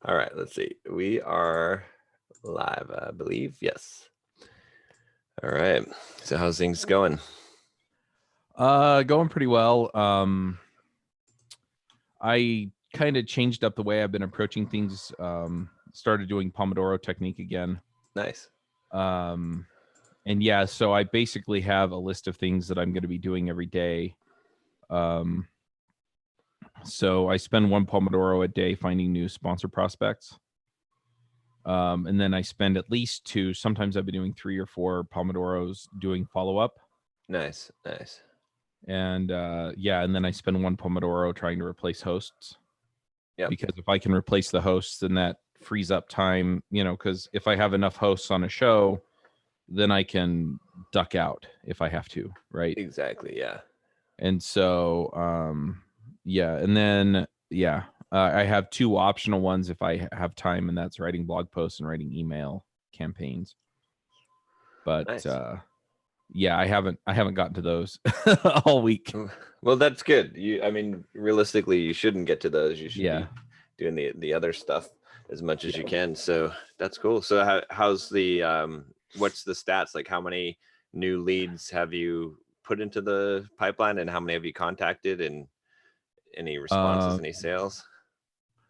All right, let's see. We are live, I believe. Yes. All right. So how's things going? Going pretty well. I kind of changed up the way I've been approaching things. Started doing Pomodoro technique again. Nice. Um, and yeah, so I basically have a list of things that I'm going to be doing every day. So I spend one Pomodoro a day finding new sponsor prospects. And then I spend at least two, sometimes I've been doing 3 or 4 Pomodoros doing follow-up. Nice. And yeah, and then I spend one Pomodoro trying to replace hosts. Yep. Because if I can replace the hosts, then that frees up time, because if I have enough hosts on a show, then I can duck out if I have to, right? Exactly. Yeah. And so, yeah, and then I have 2 optional ones if I have time, and that's writing blog posts and writing email campaigns. But Nice. yeah, I haven't gotten to those all week. Well, that's good. I mean, realistically, you shouldn't get to those. You should Yeah. be doing the other stuff as much as you can. So that's cool. So how's the what's the stats? Like, how many new leads have you put into the pipeline, and how many have you contacted, and any responses, any sales?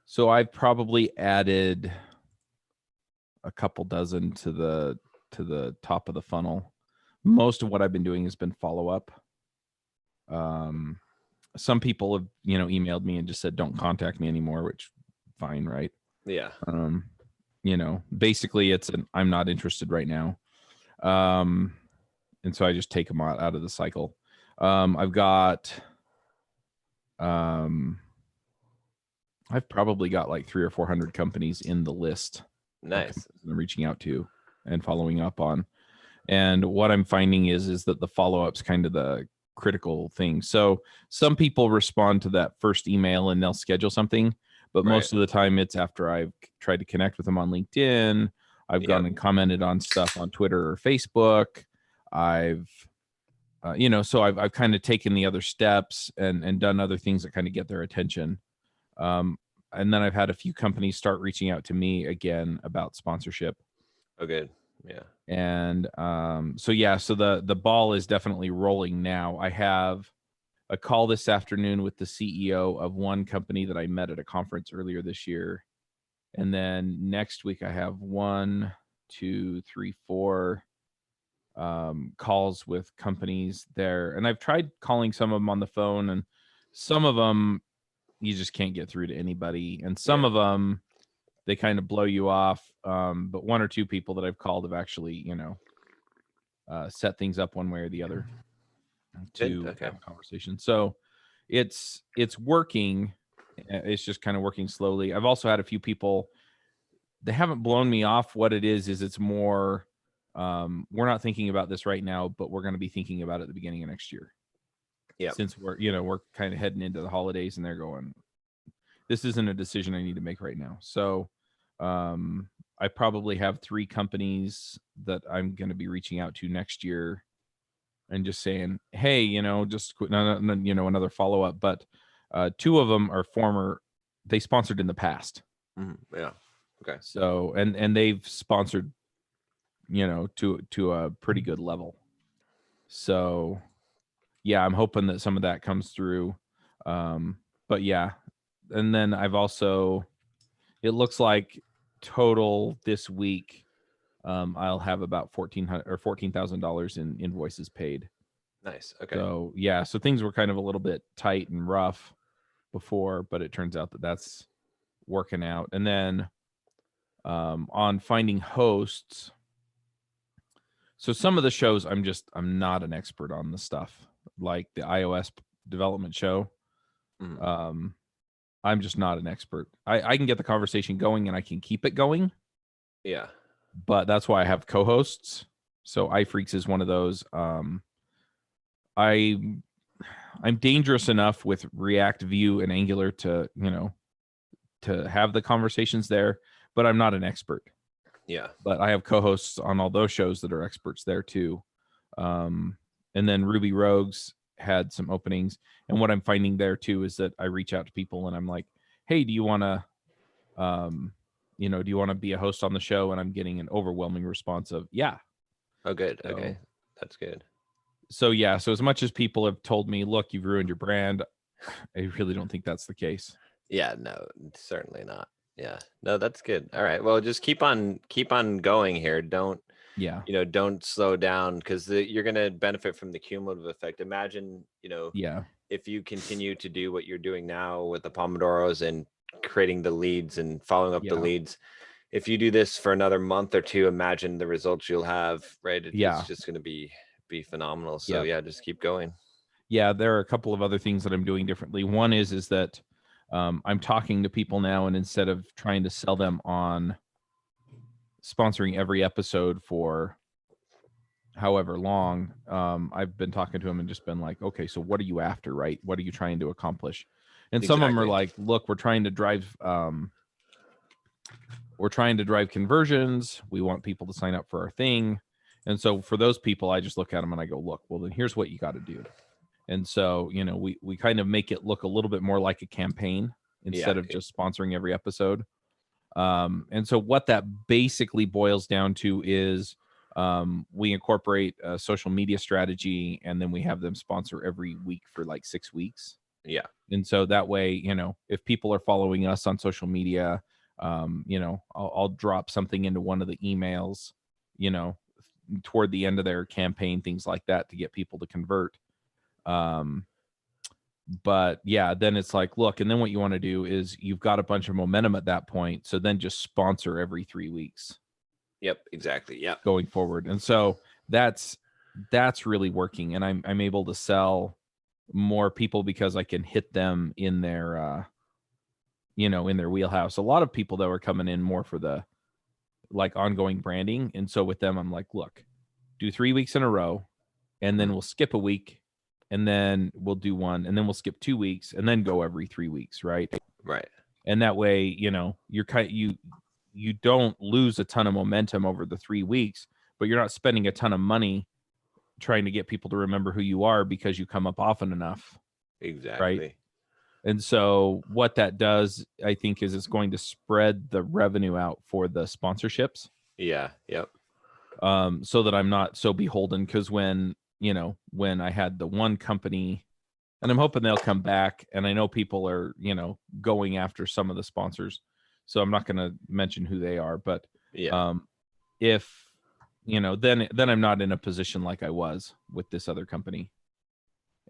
So I've probably added a couple dozen to the top of the funnel. Most of what I've been doing has been follow up. Some people have emailed me and just said don't contact me anymore, which fine, right? Yeah. Basically it's an I'm not interested right now. And so I just take them out of the cycle. I've probably got like 300 or 400 companies in the list. Nice. I'm reaching out to and following up on. And what I'm finding is that the follow-up's kind of the critical thing. So some people respond to that first email and they'll schedule something, but most of the time it's after I've tried to connect with them on LinkedIn. I've gone and commented on stuff on Twitter or Facebook. I've so I've kind of taken the other steps and done other things that kind of get their attention. And then I've had a few companies start reaching out to me again about sponsorship. Oh, good. Yeah. And so the ball is definitely rolling now. I have a call this afternoon with the CEO of one company that I met at a conference earlier this year. And then next week I have 1, 2, 3, 4 calls with companies there. And I've tried calling some of them on the phone, and some of them you just can't get through to anybody. And some of them, they kind of blow you off. But 1 or 2 people that I've called have actually, set things up one way or the other to have a conversation. So it's working. It's just kind of working slowly. I've also had a few people, they haven't blown me off. What it is it's more, we're not thinking about this right now, but we're going to be thinking about it at the beginning of next year. Yeah. Since we're kind of heading into the holidays, and they're going, this isn't a decision I need to make right now. So I probably have 3 companies that I'm going to be reaching out to next year and just saying, hey, just another follow up. But 2 of them are they sponsored in the past. Mm-hmm. Yeah. Okay. So and they've sponsored, to a pretty good level. So yeah, I'm hoping that some of that comes through. But yeah, and then I've also, it looks like total this week, I'll have about $14,000 in invoices paid. Nice. Okay. So yeah, so things were kind of a little bit tight and rough before, but it turns out that that's working out. And then on finding hosts, so some of the shows I'm not an expert on the stuff, like the iOS development show. I'm just not an expert. I can get the conversation going and I can keep it going. Yeah. But that's why I have co-hosts. So iFreaks is one of those. I'm dangerous enough with React, Vue, and Angular to have the conversations there, but I'm not an expert. Yeah. But I have co-hosts on all those shows that are experts there too. And then Ruby Rogues had some openings, and what I'm finding there too is that I reach out to people and I'm like, hey, do you want to do you want to be a host on the show? And I'm getting an overwhelming response of, yeah. Oh, good. So, Okay. That's good. So yeah, so as much as people have told me, look, you've ruined your brand, I really don't think that's the case. Yeah, no, certainly not. Yeah. No, that's good. All right. Well, just keep on going here. Don't Yeah. don't slow down, because you're going to benefit from the cumulative effect. Imagine, Yeah. if you continue to do what you're doing now with the Pomodoros and creating the leads and following up the Yeah. leads, if you do this for another month or two, imagine the results you'll have, right? Yeah. It's just going to be phenomenal. So Yep. yeah, just keep going. Yeah, there are a couple of other things that I'm doing differently. One is that I'm talking to people now, and instead of trying to sell them on sponsoring every episode for however long, I've been talking to them and just been like, okay, so what are you after, right? What are you trying to accomplish? And some of them are Exactly. like, look, we're trying to drive conversions. We want people to sign up for our thing. And so for those people, I just look at them and I go, look, well, then here's what you got to do. And so, we kind of make it look a little bit more like a campaign instead of just sponsoring every episode. And so what that basically boils down to is we incorporate a social media strategy, and then we have them sponsor every week for like 6 weeks. Yeah. And so that way, if people are following us on social media, I'll drop something into one of the emails, toward the end of their campaign, things like that, to get people to convert. But yeah, then it's like, look, and then what you want to do is you've got a bunch of momentum at that point. So then just sponsor every 3 weeks. Yep, exactly. Yep. Going forward. And so that's really working. And I'm able to sell more people because I can hit them in their in their wheelhouse. A lot of people though are coming in more for the like ongoing branding. And so with them, I'm like, look, do 3 weeks in a row, and then we'll skip a week, and then we'll do one, and then we'll skip 2 weeks, and then go every 3 weeks, right? Right. And that way, you don't lose a ton of momentum over the 3 weeks, but you're not spending a ton of money trying to get people to remember who you are because you come up often enough. Exactly. Right. And so what that does, I think, is it's going to spread the revenue out for the sponsorships. Yeah. Yep. So that I'm not so beholden, because when I had the one company, and I'm hoping they'll come back, and I know people are, going after some of the sponsors, so I'm not going to mention who they are, but yeah. If, then I'm not in a position like I was with this other company.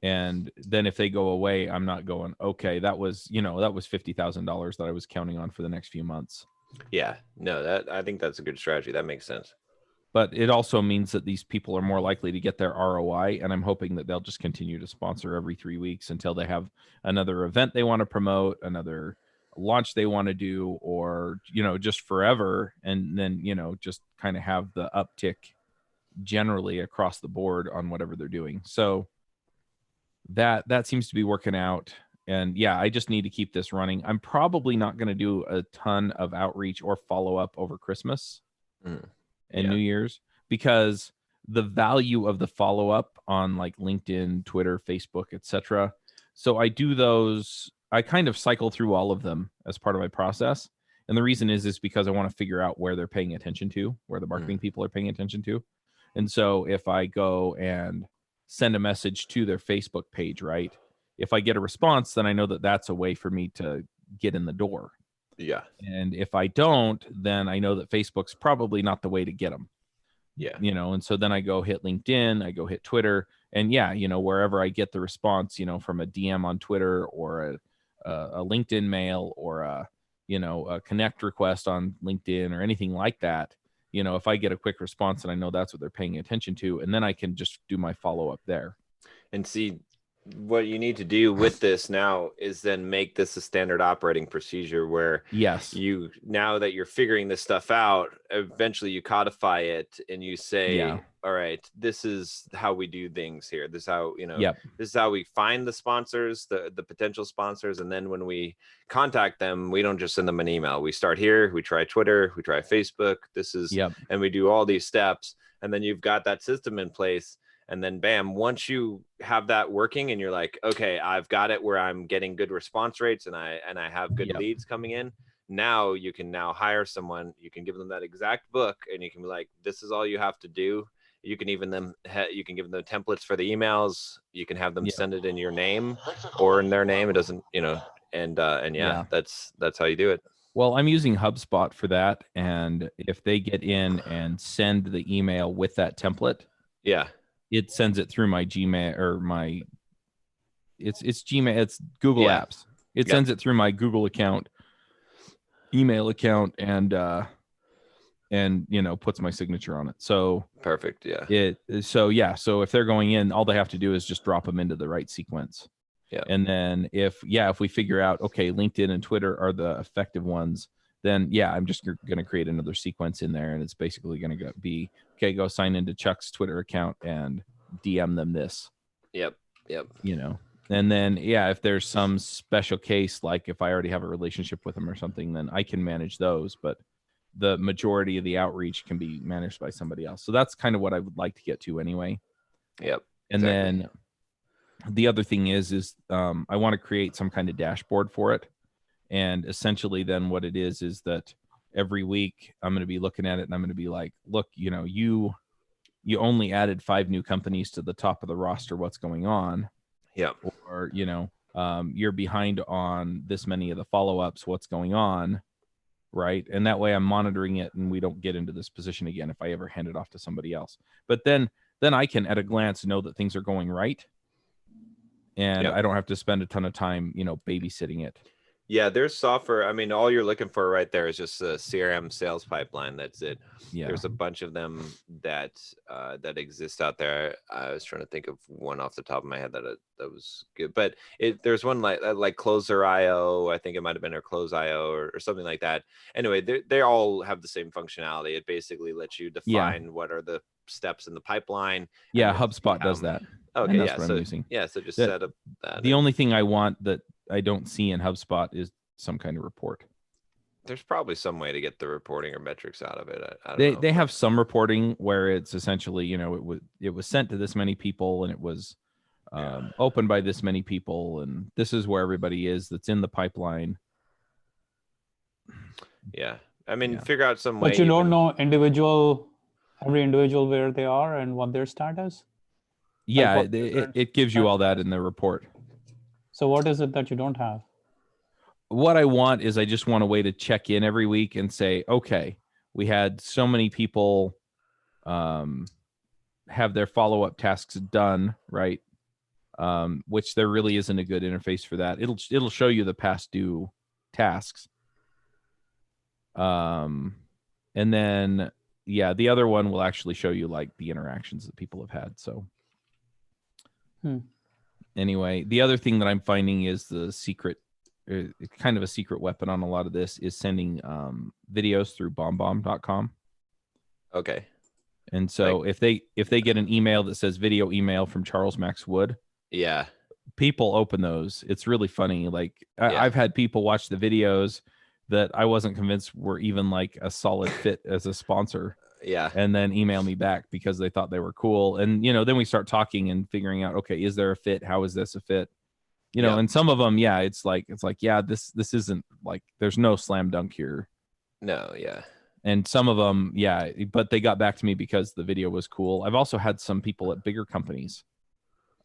And then if they go away, I'm not going, okay, that was $50,000 that I was counting on for the next few months. Yeah, no, I think that's a good strategy. That makes sense. But it also means that these people are more likely to get their ROI, and I'm hoping that they'll just continue to sponsor every 3 weeks until they have another event they want to promote, another launch they want to do, or just forever, and then just kind of have the uptick generally across the board on whatever they're doing. So that seems to be working out. And yeah, I just need to keep this running. I'm probably not going to do a ton of outreach or follow up over Christmas and New Year's, because the value of the follow up on like LinkedIn, Twitter, Facebook, etc. So I do those. I kind of cycle through all of them as part of my process. And the reason is because I want to figure out where they're paying attention to, where the marketing people are paying attention to. And so if I go and send a message to their Facebook page, right? If I get a response, then I know that that's a way for me to get in the door. Yeah. And if I don't, then I know that Facebook's probably not the way to get them. Yeah. And so then I go hit LinkedIn, I go hit Twitter, and yeah, wherever I get the response, from a DM on Twitter, or a LinkedIn mail, or a connect request on LinkedIn, or anything like that, if I get a quick response, and I know that's what they're paying attention to, and then I can just do my follow-up there. And see, what you need to do with this now is then make this a standard operating procedure where yes, now that you're figuring this stuff out, eventually you codify it and you say, all right, this is how we do things here. This is how, this is how we find the sponsors, the potential sponsors. And then when we contact them, we don't just send them an email. We start here, we try Twitter, we try Facebook. And we do all these steps. And then you've got that system in place. And then bam, once you have that working and you're like, okay, I've got it where I'm getting good response rates and I have good leads coming in. now you can now hire someone, you can give them that exact book, and you can be like, this is all you have to do. You can even you can give them the templates for the emails. You can have them Yeah. send it in your name or in their name. It doesn't, and Yeah. that's how you do it. Well, I'm using HubSpot for that. And if they get in and send the email with that template, Yeah. it sends it through my Gmail or it's Gmail, it's Google Yeah. Apps. It sends it through my Google account, email account, and puts my signature on it. So perfect. Yeah. So if they're going in, all they have to do is just drop them into the right sequence. Yeah. And then if we figure out, okay, LinkedIn and Twitter are the effective ones, then I'm just going to create another sequence in there, and it's basically going to be, okay, go sign into Chuck's Twitter account and DM them this. Yep. And then if there's some special case, like if I already have a relationship with them or something, then I can manage those. But the majority of the outreach can be managed by somebody else. So that's kind of what I would like to get to anyway. Yep. And then the other thing is I want to create some kind of dashboard for it. And essentially then what it is that every week I'm going to be looking at it and I'm going to be like, look, you only added 5 new companies to the top of the roster. What's going on? Yeah. Or, you're behind on this many of the follow-ups. What's going on? Right. And that way I'm monitoring it and we don't get into this position again if I ever hand it off to somebody else. But then I can at a glance know that things are going right. And I don't have to spend a ton of time, babysitting it. Yeah, there's software. I mean, all you're looking for right there is just a CRM sales pipeline. That's it. Yeah. There's a bunch of them that exist out there. I was trying to think of one off the top of my head that was good, but there's one like Closer.io. I think it might have been, or Close.io or something like that. Anyway, they all have the same functionality. It basically lets you define what are the steps in the pipeline. Yeah, HubSpot does that. Okay, that's what I'm using. Yeah, so just set up that. The only thing I want that I don't see in HubSpot is some kind of report. There's probably some way to get the reporting or metrics out of it. I don't know. They have some reporting where it's essentially, it was sent to this many people and it was opened by this many people, and this is where everybody is that's in the pipeline. Yeah, I mean, figure out some way. But you don't know every individual where they are and what their status. Yeah, like it gives you all that in the report. So what is it that you don't have? What I want is I just want a way to check in every week and say, okay, we had so many people have their follow-up tasks done, right? Which there really isn't a good interface for that. It'll show you the past due tasks. And then, the other one will actually show you like the interactions that people have had. So anyway, the other thing that I'm finding is the secret, kind of a secret weapon on a lot of this is sending videos through BombBomb.com. Okay. And so if they get an email that says video email from Charles Max Wood, people open those. It's really funny. Like I've had people watch the videos that I wasn't convinced were even like a solid fit as a sponsor. Yeah. And then email me back because they thought they were cool. And, then we start talking and figuring out, okay, is there a fit? How is this a fit? And some of them, it's like, this isn't like, there's no slam dunk here. No. Yeah. And some of them, but they got back to me because the video was cool. I've also had some people at bigger companies.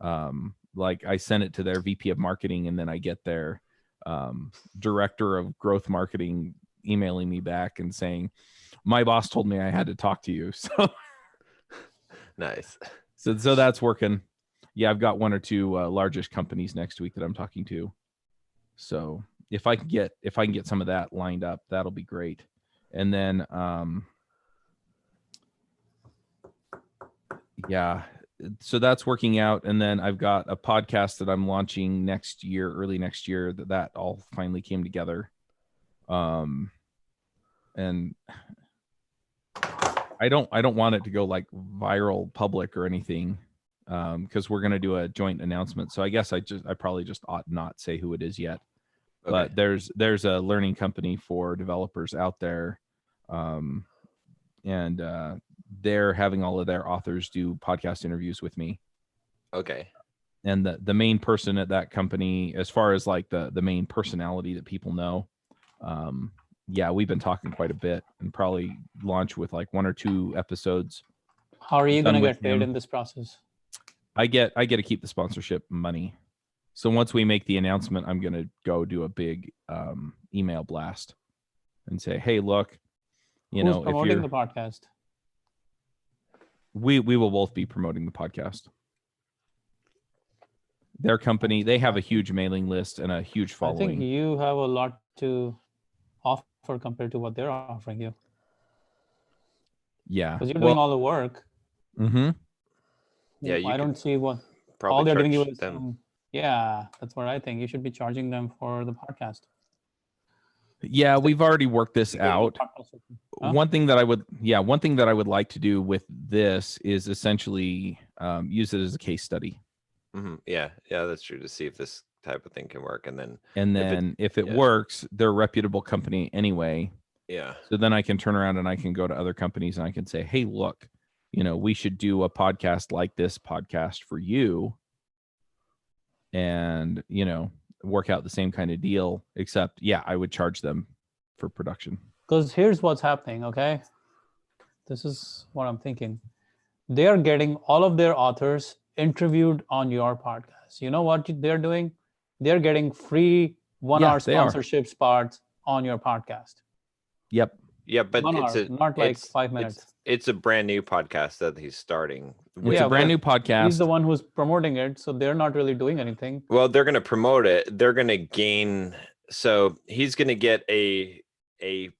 Like I sent it to their VP of marketing and then I get their director of growth marketing emailing me back and saying, my boss told me I had to talk to you. So nice. So that's working. Yeah, I've got 1 or 2 largest companies next week that I'm talking to. So if I can get some of that lined up, that'll be great. And then so that's working out. And then I've got a podcast that I'm launching next year, early next year, that all finally came together. And I don't want it to go like viral public or anything, because we're going to do a joint announcement. So I guess I probably just ought not say who it is yet. Okay. But there's a learning company for developers out there. And they're having all of their authors do podcast interviews with me. Okay. And the main person at that company, as far as like the main personality that people know, yeah, we've been talking quite a bit, and probably launch with like 1 or 2 episodes. How are you Done going to with get paid him. in this process? I get to keep the sponsorship money. So once we make the announcement, I'm gonna go do a big email blast and say, hey, look, you Who's know, if promoting you're the podcast? we will both be promoting the podcast. Their company, they have a huge mailing list and a huge I think following. you have a lot to offer compared to what they're offering you, Yeah. because you're doing all the work. Mm-hmm. Yeah, you I could don't see what probably all they're giving you charge is them. yeah, that's what I think. You should be charging them for the podcast. Yeah, we've already worked this out. Huh? One thing that I would like to do with this is essentially use it as a case study. Yeah, that's true, to see if this type of thing can work, and then If it yeah. works, they're a reputable company anyway. yeah, So then I can turn around and I can go to other companies and I can say, hey, look, you know, we should do a podcast like this podcast for you. And, you know, work out the same kind of deal, except, yeah, I would charge them for production. Because here's what's happening, okay? This is what I'm thinking. They are getting all of their authors interviewed on your podcast. You know what they're doing? They're getting free 1 hour they are. sponsorship spots on your podcast. Yep. yeah, but 1 it's hour, not like it's 5 minutes. It's a brand new podcast that he's starting. It's a brand new podcast. He's the one who's promoting it, so they're not really doing anything. Well, they're going to promote it. They're going to gain. So he's going to get a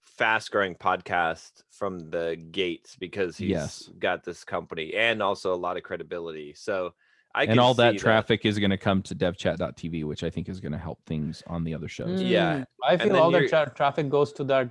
fast growing podcast from the gates because he's got this company and also a lot of credibility. So and all that traffic is going to come to devchat.tv, which I think is going to help things on the other shows. Yeah. I feel all that traffic goes to that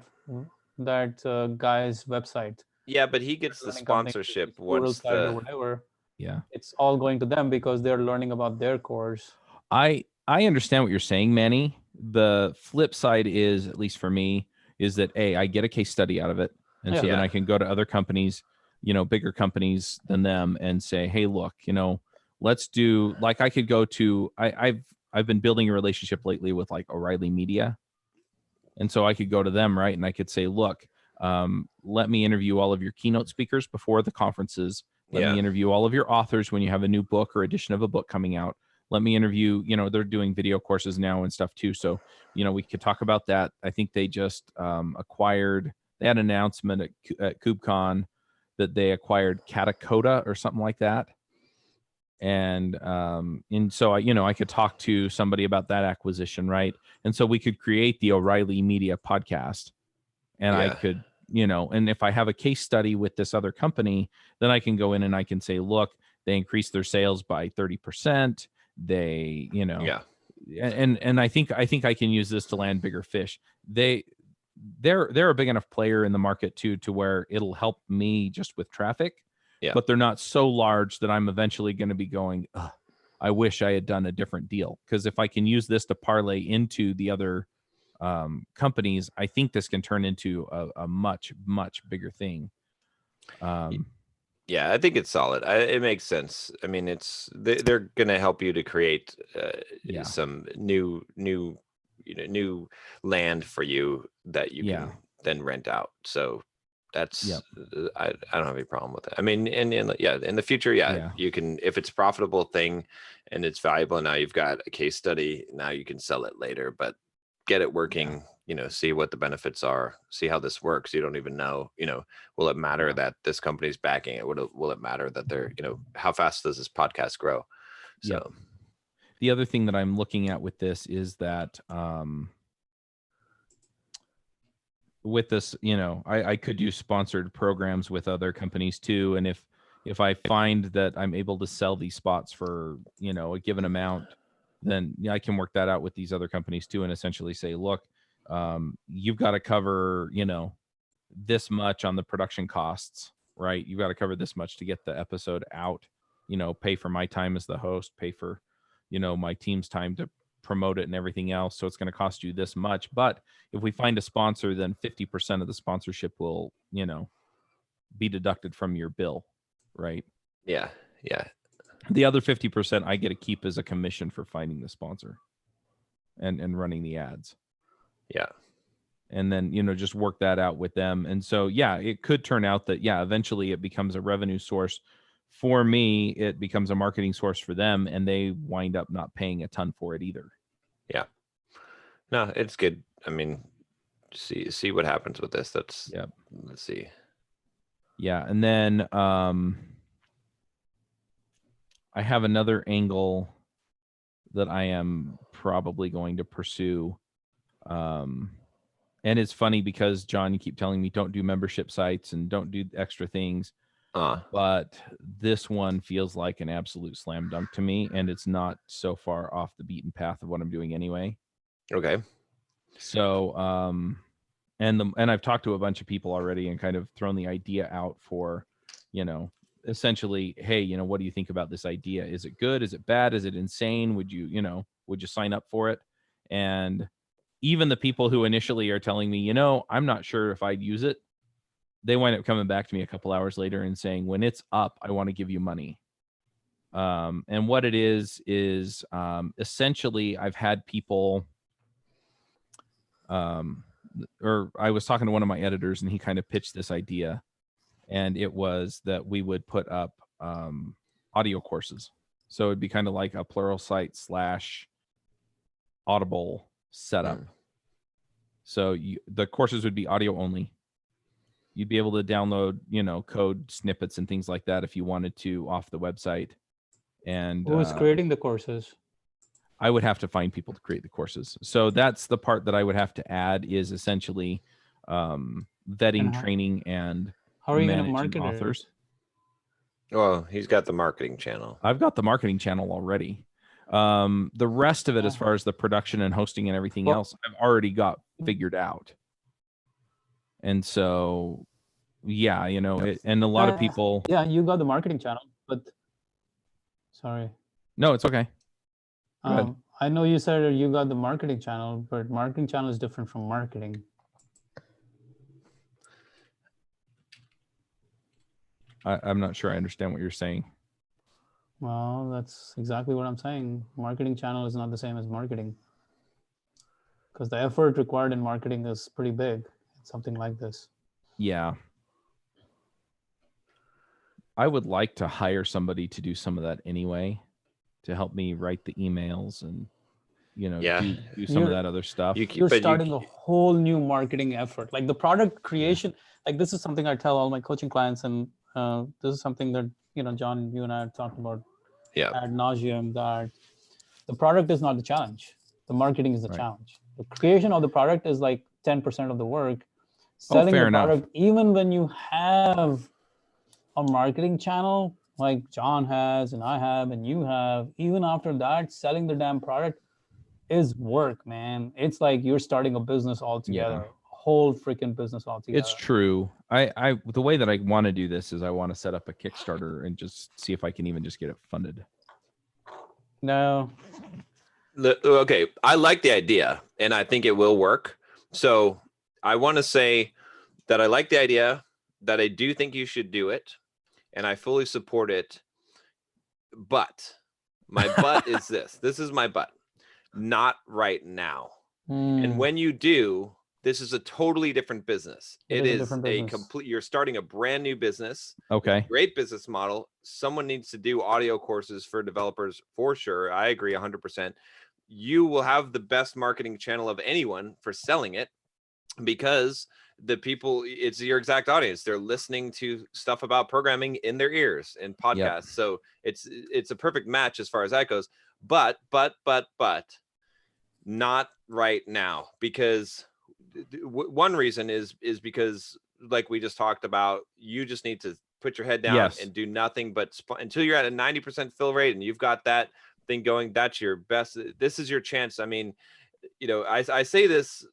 guy's website. Yeah, but he gets the sponsorship once or whatever. Yeah, it's all going to them because they're learning about their course. I understand what you're saying, Manny. The flip side is, at least for me, is that I get a case study out of it, and so then I can go to other companies, you know, bigger companies than them, and say, hey, look, you know, let's do, like, I could go to I've been building a relationship lately with like O'Reilly Media, and so I could go to them, right, and I could say, look, let me interview all of your keynote speakers before the conferences. Let me interview all of your authors when you have a new book or edition of a book coming out. Let me interview, you know, they're doing video courses now and stuff too. So, you know, we could talk about that. I think they just acquired, they had an announcement at KubeCon that they acquired Katakoda or something like that. And so I could talk to somebody about that acquisition, right? And so we could create the O'Reilly Media podcast, and I could, you know, and if I have a case study with this other company, then I can go in and I can say, look, they increased their sales by 30%. They, you know, and I think I can use this to land bigger fish. They're a big enough player in the market too, to where it'll help me just with traffic. Yeah. But they're not so large that I'm eventually going to be going, I wish I had done a different deal. Because if I can use this to parlay into the other companies, I think this can turn into a much, much bigger thing. Yeah, I think it's solid. It makes sense. I mean, they're going to help you to create some new land for you that you can then rent out. So that's I don't have any problem with it. I mean, in the future, you can, if it's a profitable thing and it's valuable. Now you've got a case study. Now you can sell it later, but get it working. You know, see what the benefits are, see how this works. You don't even know, you know, will it matter that this company's backing it? Will it matter that they're, you know, how fast does this podcast grow? So the other thing that I'm looking at with this is that with this, you know, I could do sponsored programs with other companies too. And if I find that I'm able to sell these spots for, you know, a given amount, then I can work that out with these other companies too, and essentially say, look, you've got to cover, you know, this much on the production costs, right? You've got to cover this much to get the episode out, you know, pay for my time as the host, pay for, you know, my team's time to promote it and everything else. So it's going to cost you this much. But if we find a sponsor, then 50% of the sponsorship will, you know, be deducted from your bill, right? Yeah. The other 50% I get to keep as a commission for finding the sponsor and running the ads. Yeah. and then, just work that out with them. And so, yeah, it could turn out that, eventually it becomes a revenue source for me. It becomes a marketing source for them, and they wind up not paying a ton for it either. Yeah. No, it's good. I mean, see what happens with this. Let's see. Yeah. And then I have another angle that I am probably going to pursue. And it's funny because, John, you keep telling me don't do membership sites and don't do extra things. But this one feels like an absolute slam dunk to me, and it's not so far off the beaten path of what I'm doing anyway. Okay. So, and I've talked to a bunch of people already and kind of thrown the idea out for, essentially, hey, what do you think about this idea? Is it good? Is it bad? Is it insane? Would you sign up for it? And even the people who initially are telling me, I'm not sure if I'd use it, they wind up coming back to me a couple hours later and saying, when it's up, I want to give you money. And what it is essentially, I've had people, or I was talking to one of my editors, and he kind of pitched this idea, and it was that we would put up audio courses. So it'd be kind of like a Pluralsight / Audible setup. So the courses would be audio only. You'd be able to download, code snippets and things like that if you wanted to off the website. And who's creating the courses? I would have to find people to create the courses. So that's the part that I would have to add, is essentially vetting, training, and how are you going to managing market authors. Well, he's got the marketing channel. I've got the marketing channel already. The rest of it, as far as the production and hosting and everything else, I've already got figured out. And so, yeah, and a lot of people. Yeah, you got the marketing channel, but sorry. No, it's okay. I know you said you got the marketing channel, but marketing channel is different from marketing. I'm not sure I understand what you're saying. Well, that's exactly what I'm saying. Marketing channel is not the same as marketing, because the effort required in marketing is pretty big. It's something like this. Yeah. I would like to hire somebody to do some of that anyway, to help me write the emails and, do some of that other stuff. You're starting a whole new marketing effort. Like the product creation, like this is something I tell all my coaching clients, and this is something that, John, you and I have talked about ad nauseum, that the product is not the challenge. The marketing is the challenge. The creation of the product is like 10% of the work. Selling the product, even when you have a marketing channel like John has and I have and you have, even after that, selling the damn product is work, man. It's like you're starting a business altogether, a whole freaking business altogether. It's true. I the way that I want to do this is I want to set up a Kickstarter and just see if I can even just get it funded. No. Okay, I like the idea, and I think it will work. So I want to say that I like the idea, that I do think you should do it, and I fully support it. But my but is this. This is my but. Not right now. And when you do, this is a totally different business. It is a complete, you're starting a brand new business. Okay. Great business model. Someone needs to do audio courses for developers for sure. I agree 100%. You will have the best marketing channel of anyone for selling it, because the people, it's your exact audience. They're listening to stuff about programming in their ears in podcasts. Yep. So it's a perfect match as far as that goes. But not right now, because one reason is because, like we just talked about, you just need to put your head down and do nothing but until you're at a 90% fill rate and you've got that thing going. That's your best. This is your chance. I mean, I say this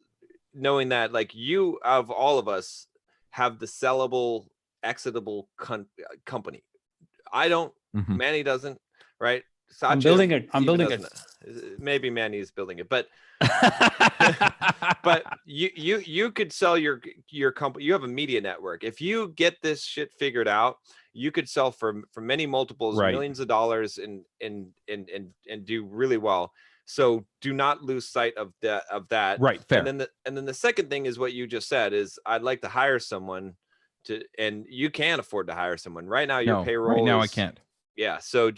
knowing that, like, you, of all of us, have the sellable, exitable company. I don't. Manny doesn't, right? Satya, I'm building it. I'm building it. Maybe Manny's building it, but but you could sell your company. You have a media network. If you get this shit figured out, you could sell for many multiples, millions of dollars, and do really well. So do not lose sight of that. Right. Fair. And then the second thing is what you just said is I'd like to hire someone and you can afford to hire someone right now. Your payroll right now I is, can't. yeah. So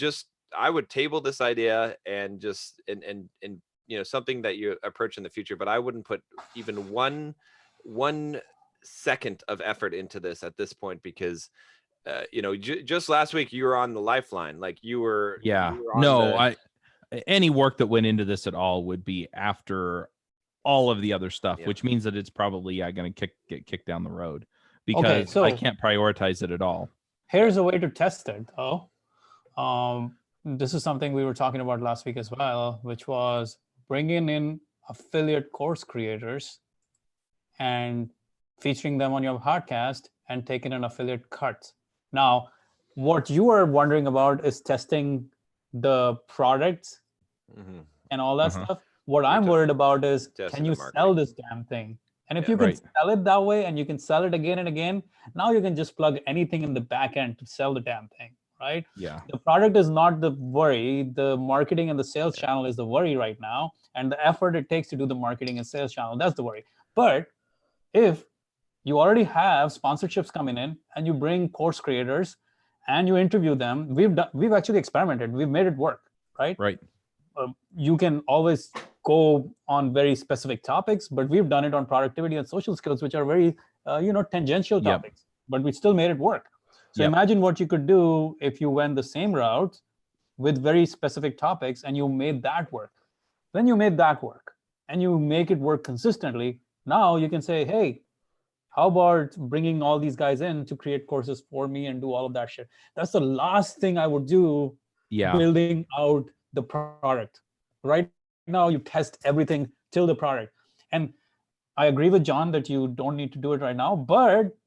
I would table this idea and something that you approach in the future, but I wouldn't put even one second of effort into this at this point, because just last week you were on the lifeline. Like you were on any work that went into this at all would be after all of the other stuff, which means that it's probably going to get kicked down the road, because so I can't prioritize it at all. Here's a way to test it, though. This is something we were talking about last week as well, which was bringing in affiliate course creators and featuring them on your podcast and taking an affiliate cut. Now, what you are wondering about is testing the products and all that stuff. What I'm worried about is, can you sell this damn thing? And if you can sell it that way, and you can sell it again and again, now you can just plug anything in the back end to sell the damn thing, right? Yeah. The product is not the worry. The marketing and the sales channel is the worry right now. And the effort it takes to do the marketing and sales channel, that's the worry. But if you already have sponsorships coming in and you bring course creators and you interview them, we've actually experimented. We've made it work, right? Right. You can always go on very specific topics, but we've done it on productivity and social skills, which are very, tangential topics, but we still made it work. So imagine what you could do if you went the same route with very specific topics and you made that work. Then you made that work and you make it work consistently. Now you can say, hey, how about bringing all these guys in to create courses for me and do all of that shit? That's the last thing I would do. Building out the product. Right now, you test everything till the product. And I agree with John that you don't need to do it right now, but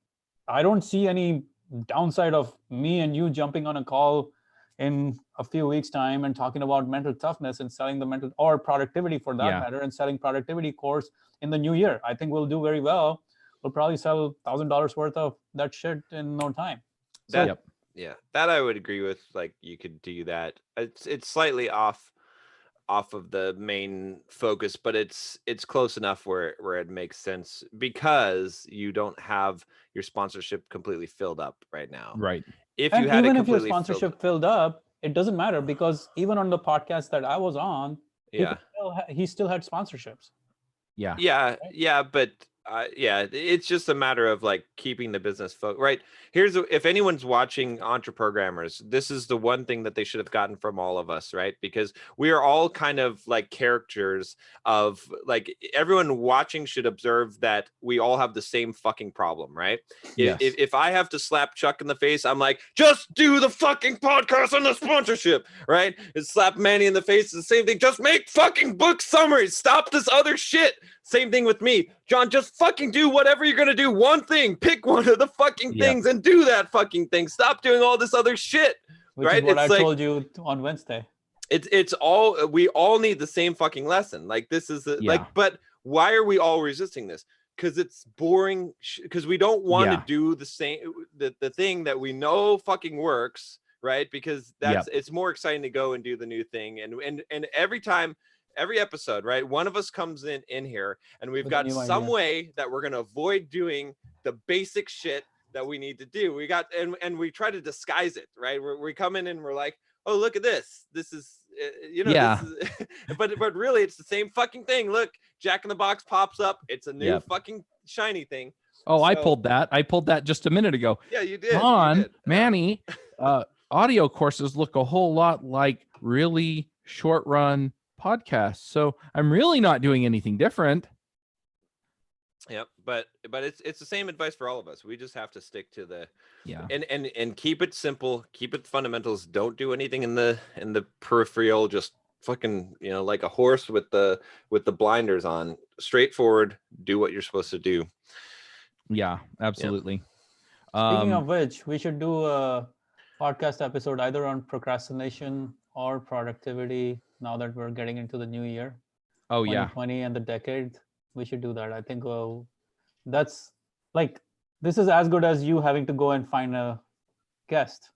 I don't see any downside of me and you jumping on a call in a few weeks' time and talking about mental toughness and selling the mental, or productivity for that matter, and selling productivity course in the new year. I think we'll do very well. We'll probably sell $1,000 worth of that shit in no time. Yeah, that I would agree with. Like you could do that. It's slightly off of the main focus, but it's close enough where it makes sense, because you don't have your sponsorship completely filled up right now. Right. If you had even if your sponsorship filled up, it doesn't matter, because even on the podcast that I was on, he still had sponsorships. Yeah, but it's just a matter of like keeping the business right. If anyone's watching Entreprogrammers, this is the one thing that they should have gotten from all of us, right? Because we are all kind of like characters of, like, everyone watching should observe that we all have the same fucking problem, right? Yes. If I have to slap Chuck in the face, I'm like, just do the fucking podcast on the sponsorship, right? And slap Manny in the face, the same thing. Just make fucking book summaries. Stop this other shit. Same thing with me. John, just fucking do whatever you're going to do. One thing, pick one of the fucking things and do that fucking thing. Stop doing all this other shit. Which is what I told you on Wednesday. It's all, we all need the same fucking lesson. Like this is but why are we all resisting this? Because it's boring. Because we don't want to do the same, the thing that we know fucking works, right? Because it's more exciting to go and do the new thing. And every episode, right? One of us comes in here and we've got some way that we're going to avoid doing the basic shit that we need to do. We got, and we try to disguise it, right? We come in and we're like, oh, look at this. This is, this is, but really it's the same fucking thing. Look, Jack in the Box pops up. It's a new fucking shiny thing. Oh, so, I pulled that just a minute ago. Yeah, you did. John, Manny, audio courses look a whole lot like really short run podcasts, so I'm really not doing anything different. Yep, but it's the same advice for all of us. We just have to stick to the and keep it simple, keep it fundamentals. Don't do anything in the peripheral. Just fucking like a horse with the blinders on. Straightforward. Do what you're supposed to do. Yeah, absolutely. Speaking of which, we should do a podcast episode either on procrastination or productivity. Now that we're getting into the new year, 2020 and the decade, we should do that. I think that's like, this is as good as you having to go and find a guest.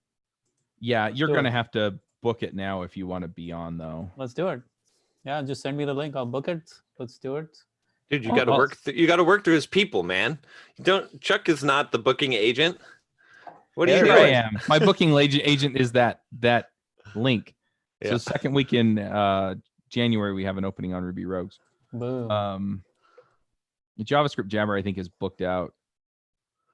Yeah, you're gonna have to book it now if you want to be on, though. Let's do it. Yeah, just send me the link. I'll book it. Let's do it. Dude, you Oh, got to well. work. You got to work through his people, man. Chuck is not the booking agent. What are you Here Sure I doing? am. My booking agent is that link. Yeah. So second week in January, we have an opening on Ruby Rogues. Boom. The JavaScript Jabber, I think, is booked out.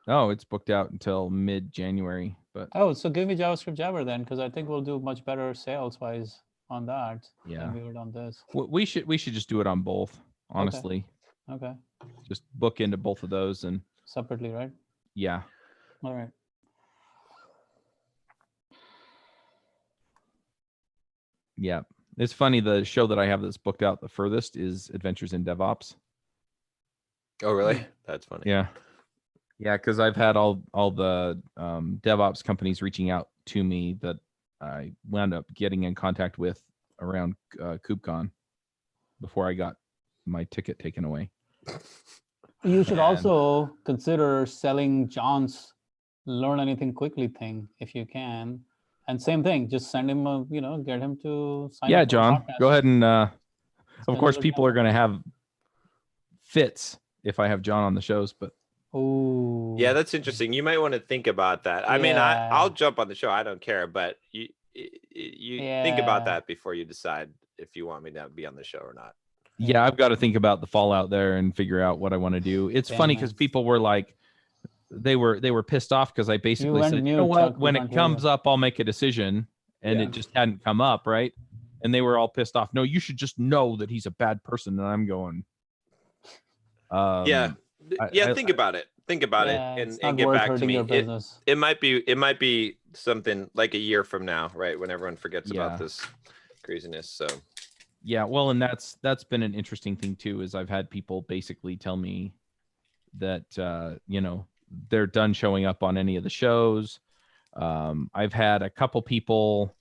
Oh, it's booked out until mid-January. But Oh, so give me JavaScript Jabber then, because I think we'll do much better sales-wise on that Yeah. than we would on this. we should just do it on both. Honestly, Okay. just book into both of those, and Separately, right? yeah. All right. Yeah. It's funny. The show that I have that's booked out the furthest is Adventures in DevOps. Oh, really? That's funny. Yeah. Yeah, because I've had all the DevOps companies reaching out to me that I wound up getting in contact with around KubeCon before I got my ticket taken away. You should And- also consider selling John's Learn Anything Quickly thing if you can. And same thing, just send him a, get him to sign Yeah, up for a John, podcast. go ahead and Send of him course the people demo. are going to have fits if I have John on the shows, but Ooh. Yeah, that's interesting. You might want to think about that. I mean, Yeah. I'll jump on the show. I don't care, but you think about Yeah. that before you decide if you want me to be on the show or not. yeah, I've got to think about the fallout there and figure out what I want to do. It's Damn, funny because man. people were like, they were pissed off because I basically went said, you mute, know what, Chuck. We when can't it hear comes you. up, I'll make a decision, and Yeah. it just hadn't come up, right? And they were all pissed off. No, you should just know that he's a bad person. And I'm going, Yeah, I- think about it. Think about Yeah, it it's and not get worth back to hurting me. your business. It might be something like a year from now, right? When everyone forgets Yeah. about this craziness. So Yeah, well, and that's been an interesting thing too, is I've had people basically tell me that they're done showing up on any of the shows. I've had a couple people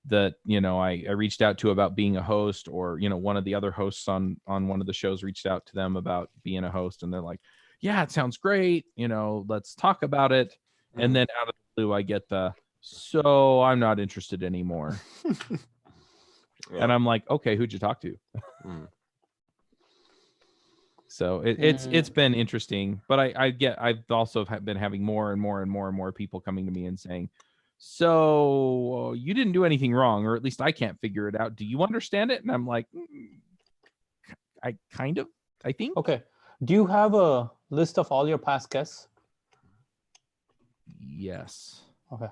that I reached out to about being a host, or one of the other hosts on one of the shows reached out to them about being a host, and they're like, yeah, it sounds great, let's talk about it. And then out of the blue I get so I'm not interested anymore. And I'm like, okay, who'd you talk to? Mm. So it's been interesting, but I've also been having more and more people coming to me and saying, so you didn't do anything wrong, or at least I can't figure it out. Do you understand it? And I'm like, I think. Okay. Do you have a list of all your past guests? Yes. Okay.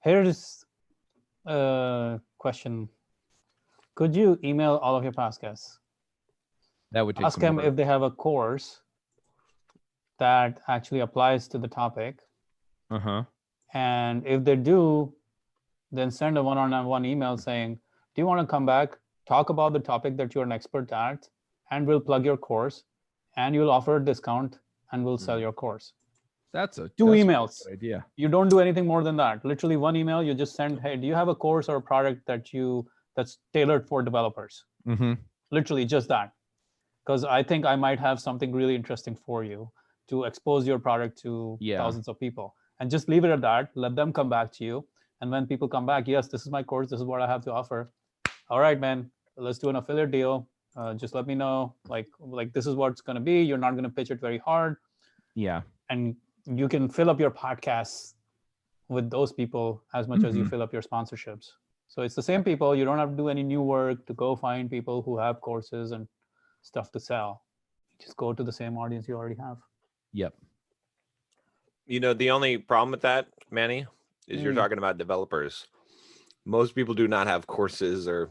Here is a question. Could you email all of your past guests? That would take Ask some them work. if they have a course that actually applies to the topic. Uh-huh. And if they do, then send a one-on-one email saying, do you want to come back, talk about the topic that you're an expert at, and we'll plug your course, and you'll offer a discount, and we'll sell your course. That's a Two that's a emails. good idea. You don't do anything more than that. Literally one email, you just send, hey, do you have a course or a product that's tailored for developers? Mm-hmm. Literally just that. Because I think I might have something really interesting for you to expose your product to thousands of people. And just leave it at that. Let them come back to you. And when people come back, yes, this is my course. This is what I have to offer. All right, man, let's do an affiliate deal. Just let me know, like this is what it's going to be. You're not going to pitch it very hard. Yeah. And you can fill up your podcasts with those people as much as you fill up your sponsorships. So it's the same people. You don't have to do any new work to go find people who have courses and stuff to sell. Just go to the same audience you already have. Yep. The only problem with that, Manny, is you're talking about developers. Most people do not have courses or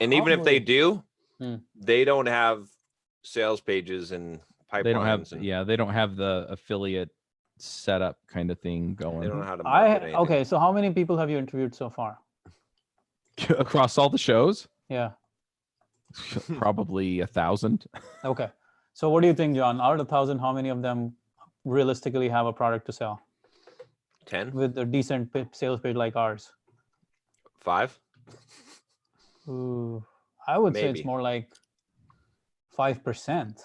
and even if they do, they don't have sales pages and pipelines. They don't have they don't have the affiliate setup kind of thing going. They don't know how to market anything. Okay, so how many people have you interviewed so far? Across all the shows? Yeah. Probably 1,000. Okay. So what do you think, John? Out of 1,000, how many of them realistically have a product to sell 10, with a decent sales page like ours? 5. Ooh, I would say Maybe. it's more like 5%.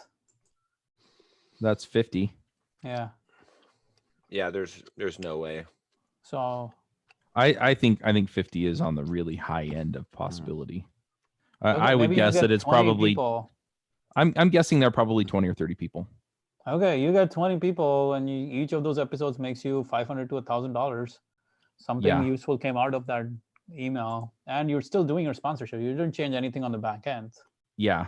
That's 50. Yeah. Yeah, there's no way. So I think 50 is on the really high end of possibility. Okay, I would maybe you guess get that it's 20 probably. people. I'm guessing there are probably 20 or 30 people. Okay, you get 20 people, and each of those episodes makes you $500 to $1,000. Something Yeah. useful came out of that email, and you're still doing your sponsorship. You didn't change anything on the back end. Yeah.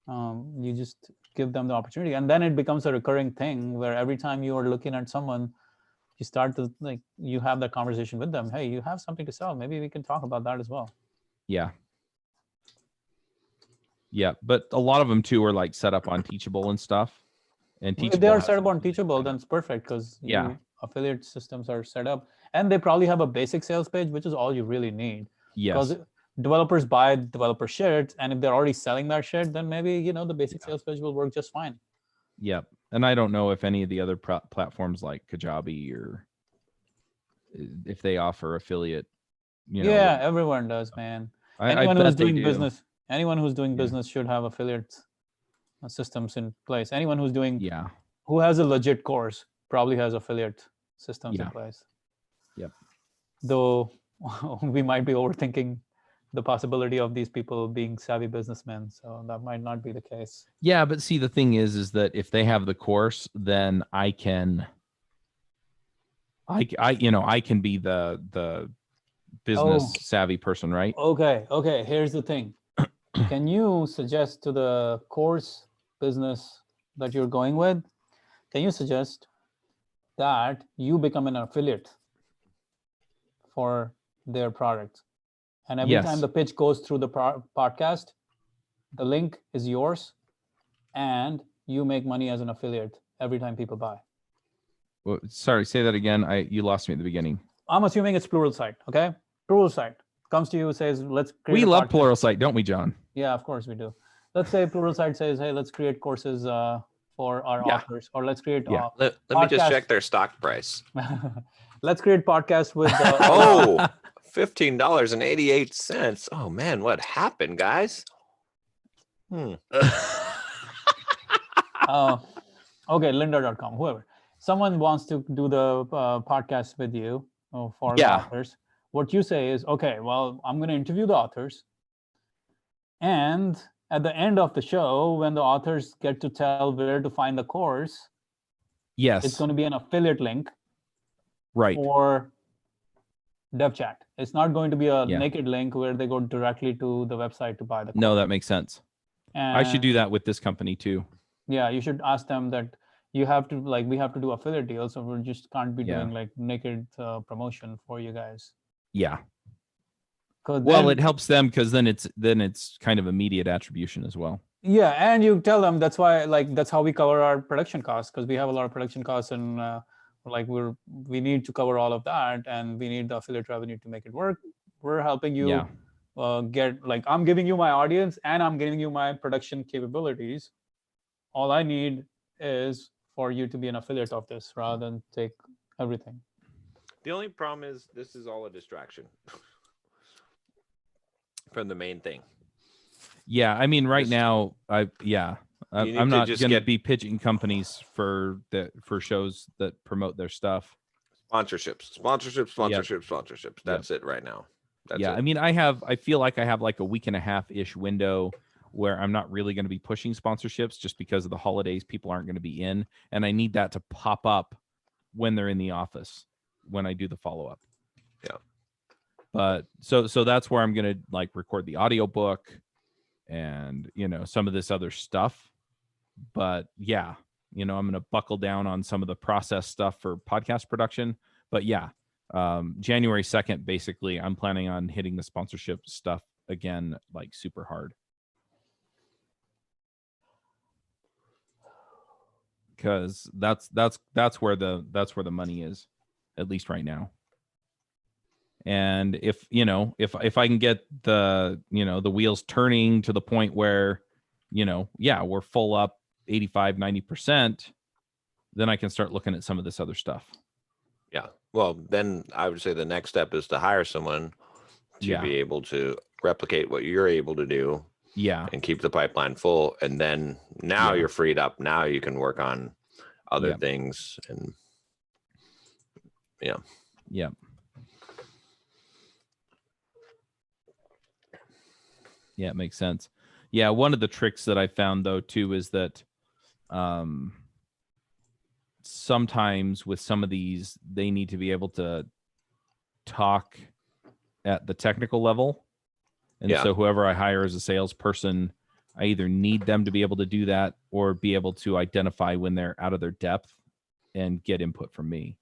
You just give them the opportunity, and then it becomes a recurring thing where every time you are looking at someone, you start to like you have that conversation with them. Hey, you have something to sell. Maybe we can talk about that as well. Yeah. Yeah. But a lot of them too are like set up on Teachable and stuff. And If they Teachable are has set an up on affiliate Teachable, setup. then it's perfect because Yeah. affiliate systems are set up, and they probably have a basic sales page, which is all you really need. Yes. Because developers buy developer shirts, and if they're already selling that shirt, then maybe the basic sales page will work just fine. Yep. And I don't know if any of the other platforms like Kajabi or if they offer affiliate. Yeah, everyone does, man. Anyone who's doing business should have affiliate systems in place. Anyone who's doing Yeah. who has a legit course probably has affiliate systems in place. Yep. Though we might be overthinking the possibility of these people being savvy businessmen, so that might not be the case. Yeah, but see, the thing is that if they have the course, then I can be the business savvy person, right? Okay. Here's the thing. Can you suggest to the course business that you're going with, can you suggest that you become an affiliate for their product? And every time the pitch goes through the podcast, the link is yours, and you make money as an affiliate every time people buy. Well, sorry, say that again. You lost me at the beginning. I'm assuming it's Pluralsight, okay? Pluralsight comes to you, says, let's create We love Pluralsight, don't we, John? Yeah, of course we do. Let's say Pluralsight says, hey, let's create courses for our authors, or let's create Let me just check their stock price. Let's create podcasts with oh, $15.88. Oh man, what happened, guys? Okay, lynda.com, whoever. Someone wants to do the podcast with you for the authors. What you say is, okay, well, I'm going to interview the authors. And at the end of the show, when the authors get to tell where to find the course, it's going to be an affiliate link for DevChat. It's not going to be a naked link where they go directly to the website to buy the course. No, that makes sense. And I should do that with this company too. Yeah, you should ask them that we have to do affiliate deals, so we just can't be doing like naked promotion for you guys. Yeah. Well, it helps them because then it's kind of immediate attribution as well. Yeah, and you tell them that's why that's how we cover our production costs, because we have a lot of production costs, and we need to cover all of that, and we need the affiliate revenue to make it work. We're helping you get I'm giving you my audience and I'm giving you my production capabilities. All I need is for you to be an affiliate of this rather than take everything. The only problem is this is all a distraction from the main thing. Yeah, I mean, right now, I'm not going to be pitching companies for shows that promote their stuff. Sponsorships. That's it right now. I mean, I feel like I have like a week and a half-ish window where I'm not really going to be pushing sponsorships just because of the holidays. People aren't going to be in, and I need that to pop up when they're in the office when I do the follow-up. Yeah. But so that's where I'm going to record the audiobook and, some of this other stuff. But yeah, I'm going to buckle down on some of the process stuff for podcast production. But yeah, January 2nd, basically, I'm planning on hitting the sponsorship stuff again, super hard. Because that's where the money is, at least right now. And if I can get the wheels turning to the point where we're full up 85-90%, then I can start looking at some of this other stuff. Yeah, well, then I would say the next step is to hire someone to be able to replicate what you're able to do. Yeah. And keep the pipeline full. And then now you're freed up. Now you can work on other things. And Yeah, it makes sense. Yeah, one of the tricks that I found though too is that sometimes with some of these, they need to be able to talk at the technical level. And Yeah. so whoever I hire as a salesperson, I either need them to be able to do that or be able to identify when they're out of their depth and get input from me.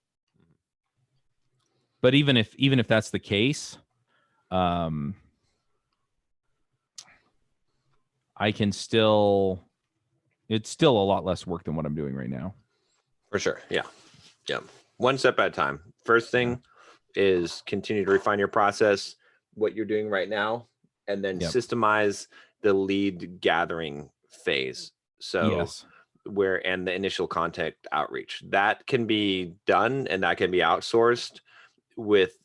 But even if that's the case, I can still, it's still a lot less work than what I'm doing right now. For sure. Yeah. Yeah. One step at a time. First thing is continue to refine your process, what you're doing right now, and then systemize the lead gathering phase. So and the initial contact outreach that can be done and that can be outsourced with,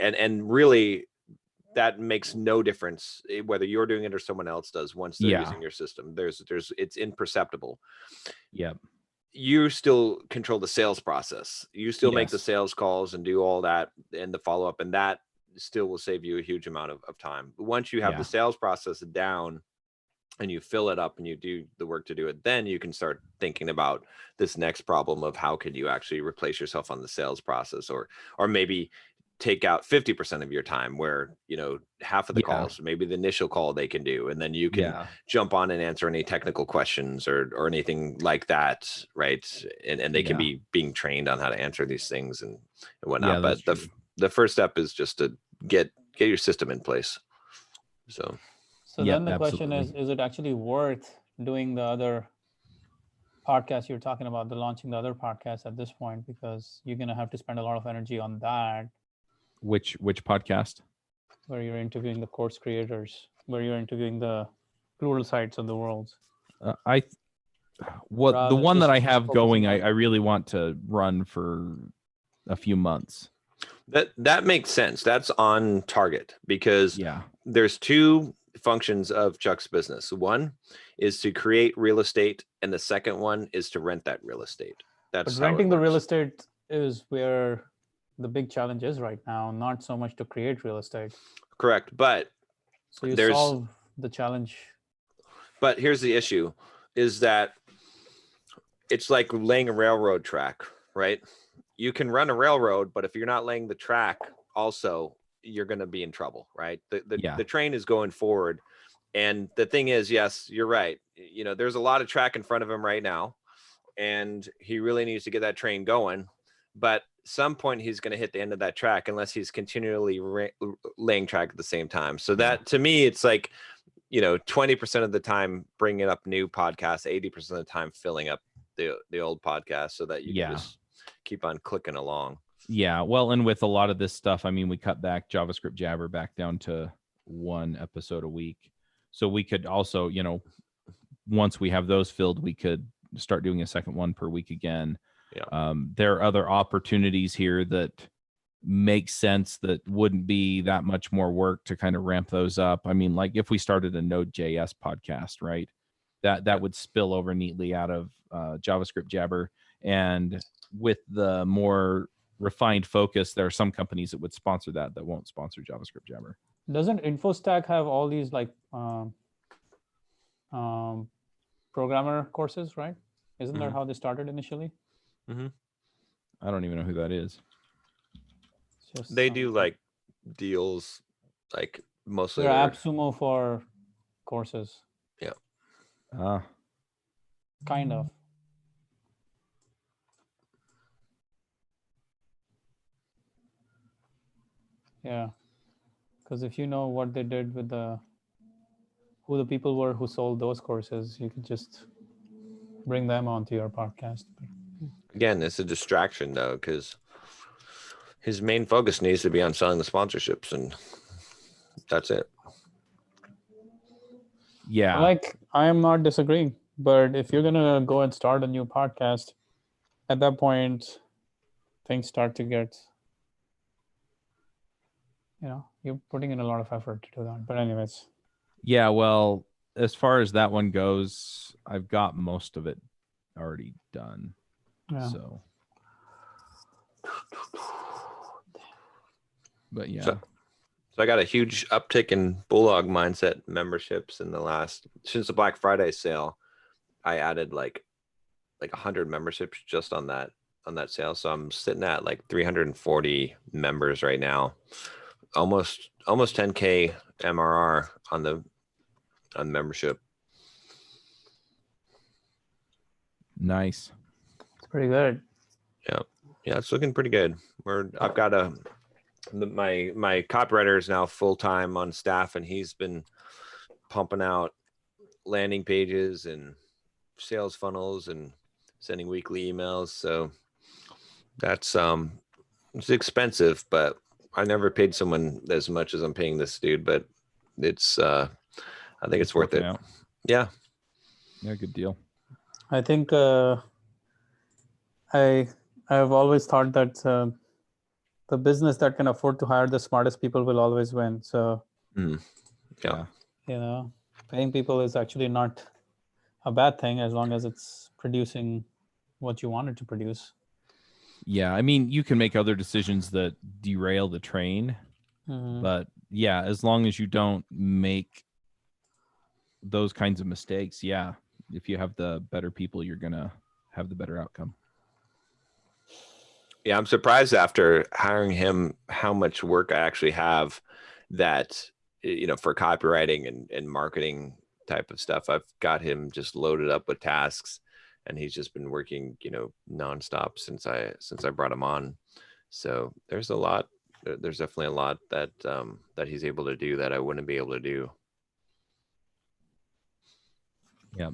and really that makes no difference whether you're doing it or someone else does once they're using your system. It's imperceptible. Yep. You still control the sales process. You still make the sales calls and do all that and the follow-up, and that still will save you a huge amount of time. Once you have the sales process down and you fill it up and you do the work to do it, then you can start thinking about this next problem of how could you actually replace yourself on the sales process, or maybe take out 50% of your time where, half of the calls, maybe the initial call they can do, and then you can jump on and answer any technical questions or anything like that. Right. And they can be being trained on how to answer these things and whatnot. But the first step is just to get your system in place. So then the question is it actually worth doing the other podcast you're talking about, launching the other podcast at this point, because you're going to have to spend a lot of energy on that. Which podcast? Where you're interviewing the course creators, where you're interviewing the Pluralsights of the world. The one that I have going, I really want to run for a few months. That makes sense. That's on target because there's two functions of Chuck's business. One is to create real estate, and the second one is to rent that real estate. But renting the real estate is where the big challenge is right now, not so much to create real estate. Correct. But so you solve the challenge. But here's the issue is that it's like laying a railroad track, right? You can run a railroad, but if you're not laying the track also, you're going to be in trouble, right? The train is going forward. And the thing is, yes, you're right. There's a lot of track in front of him right now, and he really needs to get that train going. But some point he's going to hit the end of that track unless he's continually laying track at the same time. So that to me, it's like, 20% of the time bringing up new podcasts, 80% of the time filling up the old podcast so that you can just keep on clicking along. Yeah. Well, and with a lot of this stuff, I mean, we cut back JavaScript Jabber back down to 1 episode a week. So we could also, once we have those filled, we could start doing a second one per week again. Yeah. There are other opportunities here that make sense that wouldn't be that much more work to kind of ramp those up. I mean, like if we started a Node.js podcast, right? That would spill over neatly out of JavaScript Jabber. And with the more refined focus, there are some companies that would sponsor that won't sponsor JavaScript Jabber. Doesn't InfoStack have all these like programmer courses, right? Isn't that how they started initially? Mm-hmm. I don't even know who that is. They do like deals, like mostly. They're AppSumo for courses. Yeah. Kind of. Yeah. Because if you know what they did with who the people were who sold those courses, you could just bring them onto your podcast. Again, it's a distraction though, because his main focus needs to be on selling the sponsorships, and that's it. Yeah. Like, I am not disagreeing, but if you're going to go and start a new podcast, at that point, things start to get, you're putting in a lot of effort to do that. But anyways. Yeah, well, as far as that one goes, I've got most of it already done. Yeah. So. But yeah. So I got a huge uptick in Bulldog Mindset memberships in the last since the Black Friday sale. I added like 100 memberships just on that sale. So I'm sitting at like 340 members right now. Almost 10K MRR on membership. Nice. It's pretty good. Yeah, it's looking pretty good. I've got my copywriter is now full time on staff, and he's been pumping out landing pages and sales funnels and sending weekly emails. So that's it's expensive, but I never paid someone as much as I'm paying this dude. But it's I think it's worth it. Out. Yeah. Yeah, good deal. I think I've always thought that the business that can afford to hire the smartest people will always win. So Yeah. Paying people is actually not a bad thing as long as it's producing what you want it to produce. Yeah, I mean, you can make other decisions that derail the train, but yeah, as long as you don't make those kinds of mistakes, yeah, if you have the better people, you're gonna have the better outcome. Yeah, I'm surprised after hiring him how much work I actually have that, for copywriting and marketing type of stuff. I've got him just loaded up with tasks, and he's just been working, nonstop since I brought him on. So there's definitely a lot that he's able to do that I wouldn't be able to do. Yeah.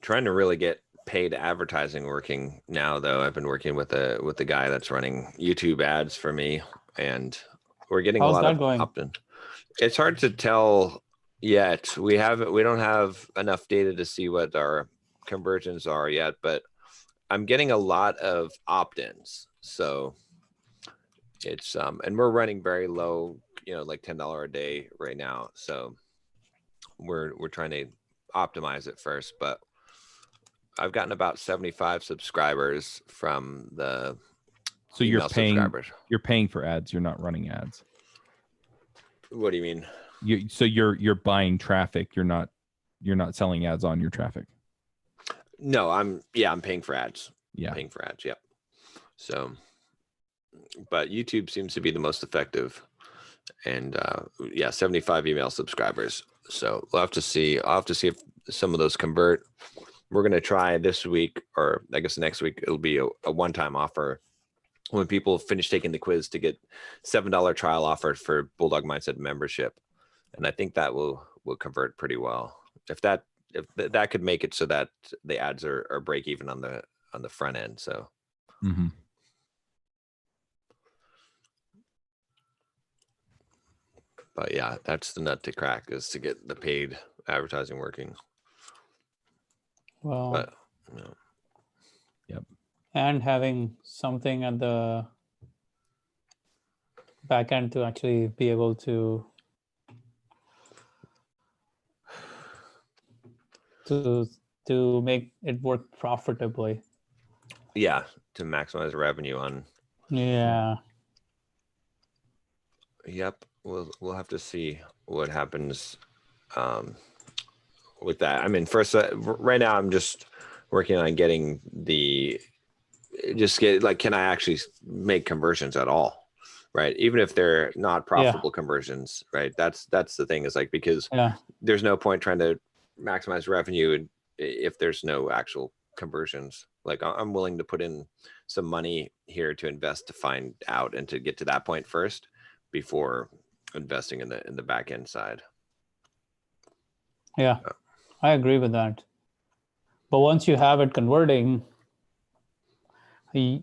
Trying to really get paid advertising working now, though. I've been working with the guy that's running YouTube ads for me, and we're getting How's a lot that of going? opt-in. It's hard to tell yet. We don't have enough data to see what our conversions are yet, but I'm getting a lot of opt-ins. So it's and we're running very low, like $10 a day right now. So we're trying to optimize it first, but I've gotten about 75 subscribers from the So email subscribers. You're paying for ads. You're not running ads. What do you mean? You're buying traffic. You're not selling ads on your traffic. No, I'm paying for ads. Yeah. Paying for ads. Yep. So, but YouTube seems to be the most effective, and 75 email subscribers. So we'll have to see. I'll have to see if some of those convert. We're going to try this week, or I guess next week, it'll be a one-time offer when people finish taking the quiz to get $7 trial offer for Bulldog Mindset membership. And I think that will convert pretty well. If that could make it so that the ads are break even on the front end. So. Mm-hmm. But yeah, that's the nut to crack, is to get the paid advertising working. Well, But, Yep. and having something at the back end to actually be able to make it work profitably. yeah, to maximize revenue on. Yeah. Yep, we'll have to see what happens with that. I mean, first, right now I'm just working on getting can I actually make conversions at all, right? Even if they're not profitable conversions, right? That's the thing, is like, because there's no point trying to maximize revenue if there's no actual conversions. Like, I'm willing to put in some money here to invest, to find out, and to get to that point first before investing in the back end side. Yeah, I agree with that. But once you have it converting, the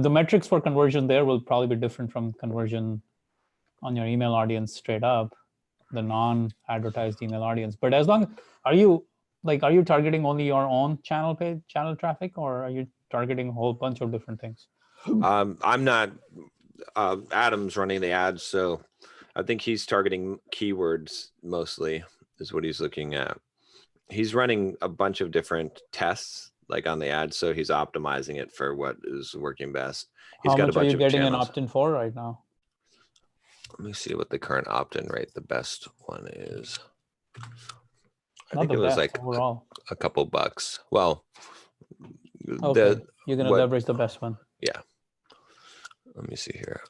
metrics for conversion there will probably be different from conversion on your email audience straight up, the non-advertised email audience. But are you targeting only your own channel traffic, or are you targeting a whole bunch of different things? I'm not. Adam's running the ads, so I think he's targeting keywords mostly, is what he's looking at. He's running a bunch of different tests, like on the ad, so he's optimizing it for what is working best. He's How got a much are bunch you of getting an channels. opt-in for right now? Let me see what the current opt-in rate, the best one is. I Not think the it was best like overall. a couple bucks. Well, Okay, you're gonna leverage the best one. let me see here.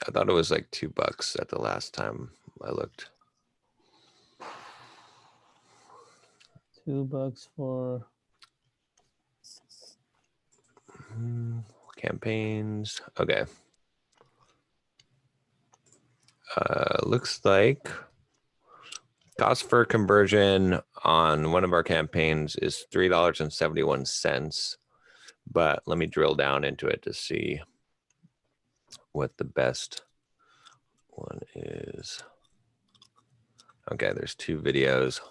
I thought it was like $2 at the last time I looked. $2 for Campaigns. Okay. Looks like cost for conversion on one of our campaigns is $3.71. But let me drill down into it to see what the best one is. Okay, there's 2 videos. how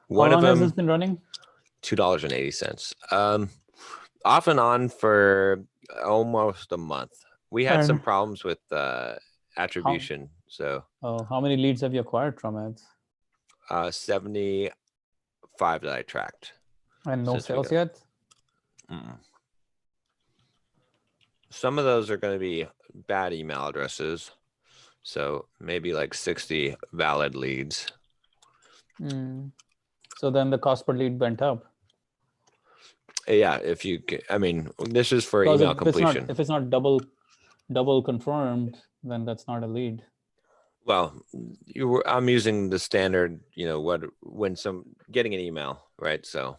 One of long has this them, been running? $2.80. Off and on for almost a month. We had some And problems with attribution. So how many leads have you acquired from it? 75 that I tracked. And no Since we sales got- yet? Some of those are going to be bad email addresses. So maybe like 60 valid leads. So then the cost per lead went up. Yeah, if you, I mean, this is for Because email if it's completion. if it's not double confirmed, then that's not a lead. Well, I'm using the standard, when getting an email, right? So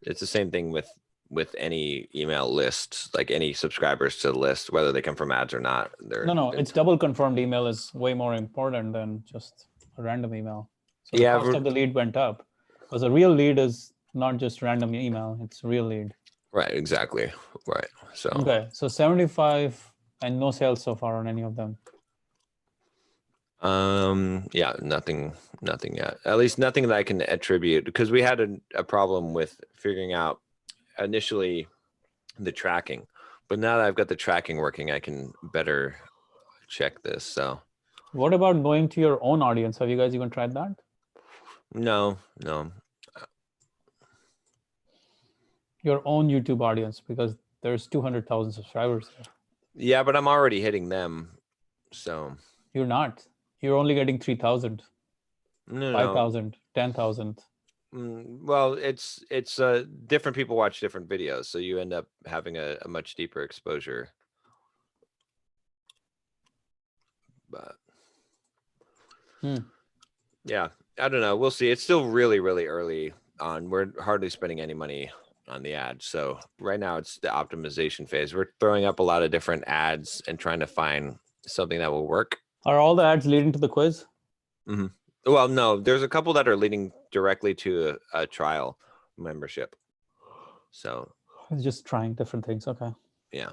it's the same thing with any email list, like any subscribers to the list, whether they come from ads or not. No, it's double confirmed email is way more important than just a random email. So the Yeah, cost of the lead went up because a real lead is not just random email; it's a real lead. right, exactly, right. So Okay, so 75 and no sales so far on any of them. yeah, nothing yet. At least nothing that I can attribute, because we had a problem with figuring out initially the tracking, but now that I've got the tracking working, I can better check this. So What about going to your own audience? Have you guys even tried that? no. Your own YouTube audience, because there's 200,000 subscribers there. Yeah, but I'm already hitting them. So You're not. You're only getting 3,000, no. 5,000, 10,000. Well, it's different people watch different videos, so you end up having a much deeper exposure. But yeah, I don't know. We'll see. It's still really, really early on. We're hardly spending any money on the ads. So right now it's the optimization phase. We're throwing up a lot of different ads and trying to find something that will work. Are all the ads leading to the quiz? Well, no, there's a couple that are leading directly to a trial membership. So It's just trying different things. Okay. yeah,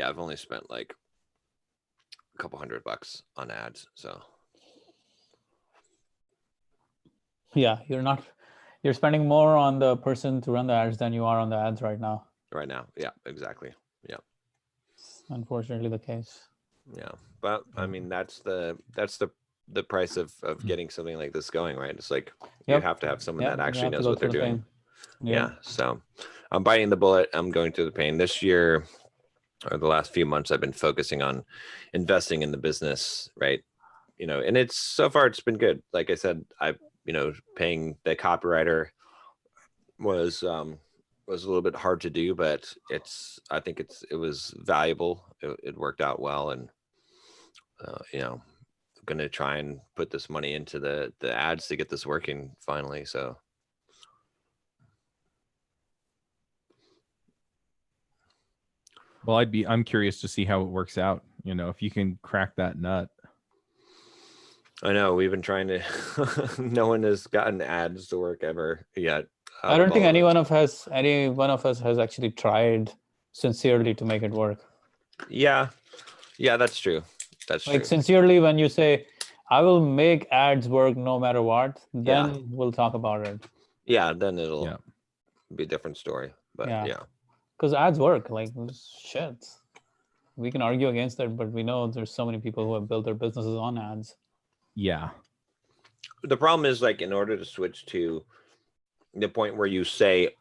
I've only spent like a couple $100 on ads. So Yeah, you're spending more on the person to run the ads than you are on the ads right now. right now, yeah, exactly. Yeah. Unfortunately, the case. Yeah, but I mean that's the price of getting something like this going, right? It's like you Yep. have to have someone Yeah, that you actually have to knows go what they're through the doing. pain. Yeah. So I'm biting the bullet. I'm going through the pain. This year, or the last few months, I've been focusing on investing in the business, right? And it's so far it's been good. Like I said, paying the copywriter was a little bit hard to do, but I think it was valuable. It worked out well, and going to try and put this money into the ads to get this working finally. So Well, I'm curious to see how it works out. If you can crack that nut. I know we've been trying to no one has gotten ads to work ever yet. I don't think any one of us has actually tried sincerely to make it work. Yeah, that's true. That's Like true. sincerely, when you say, I will make ads work no matter what, then we'll talk about it. Yeah, then it'll be a different story. But yeah. Because ads work, like shit. We can argue against it, but we know there's so many people who have built their businesses on ads. Yeah. The problem is, like, in order to switch to the point where you say,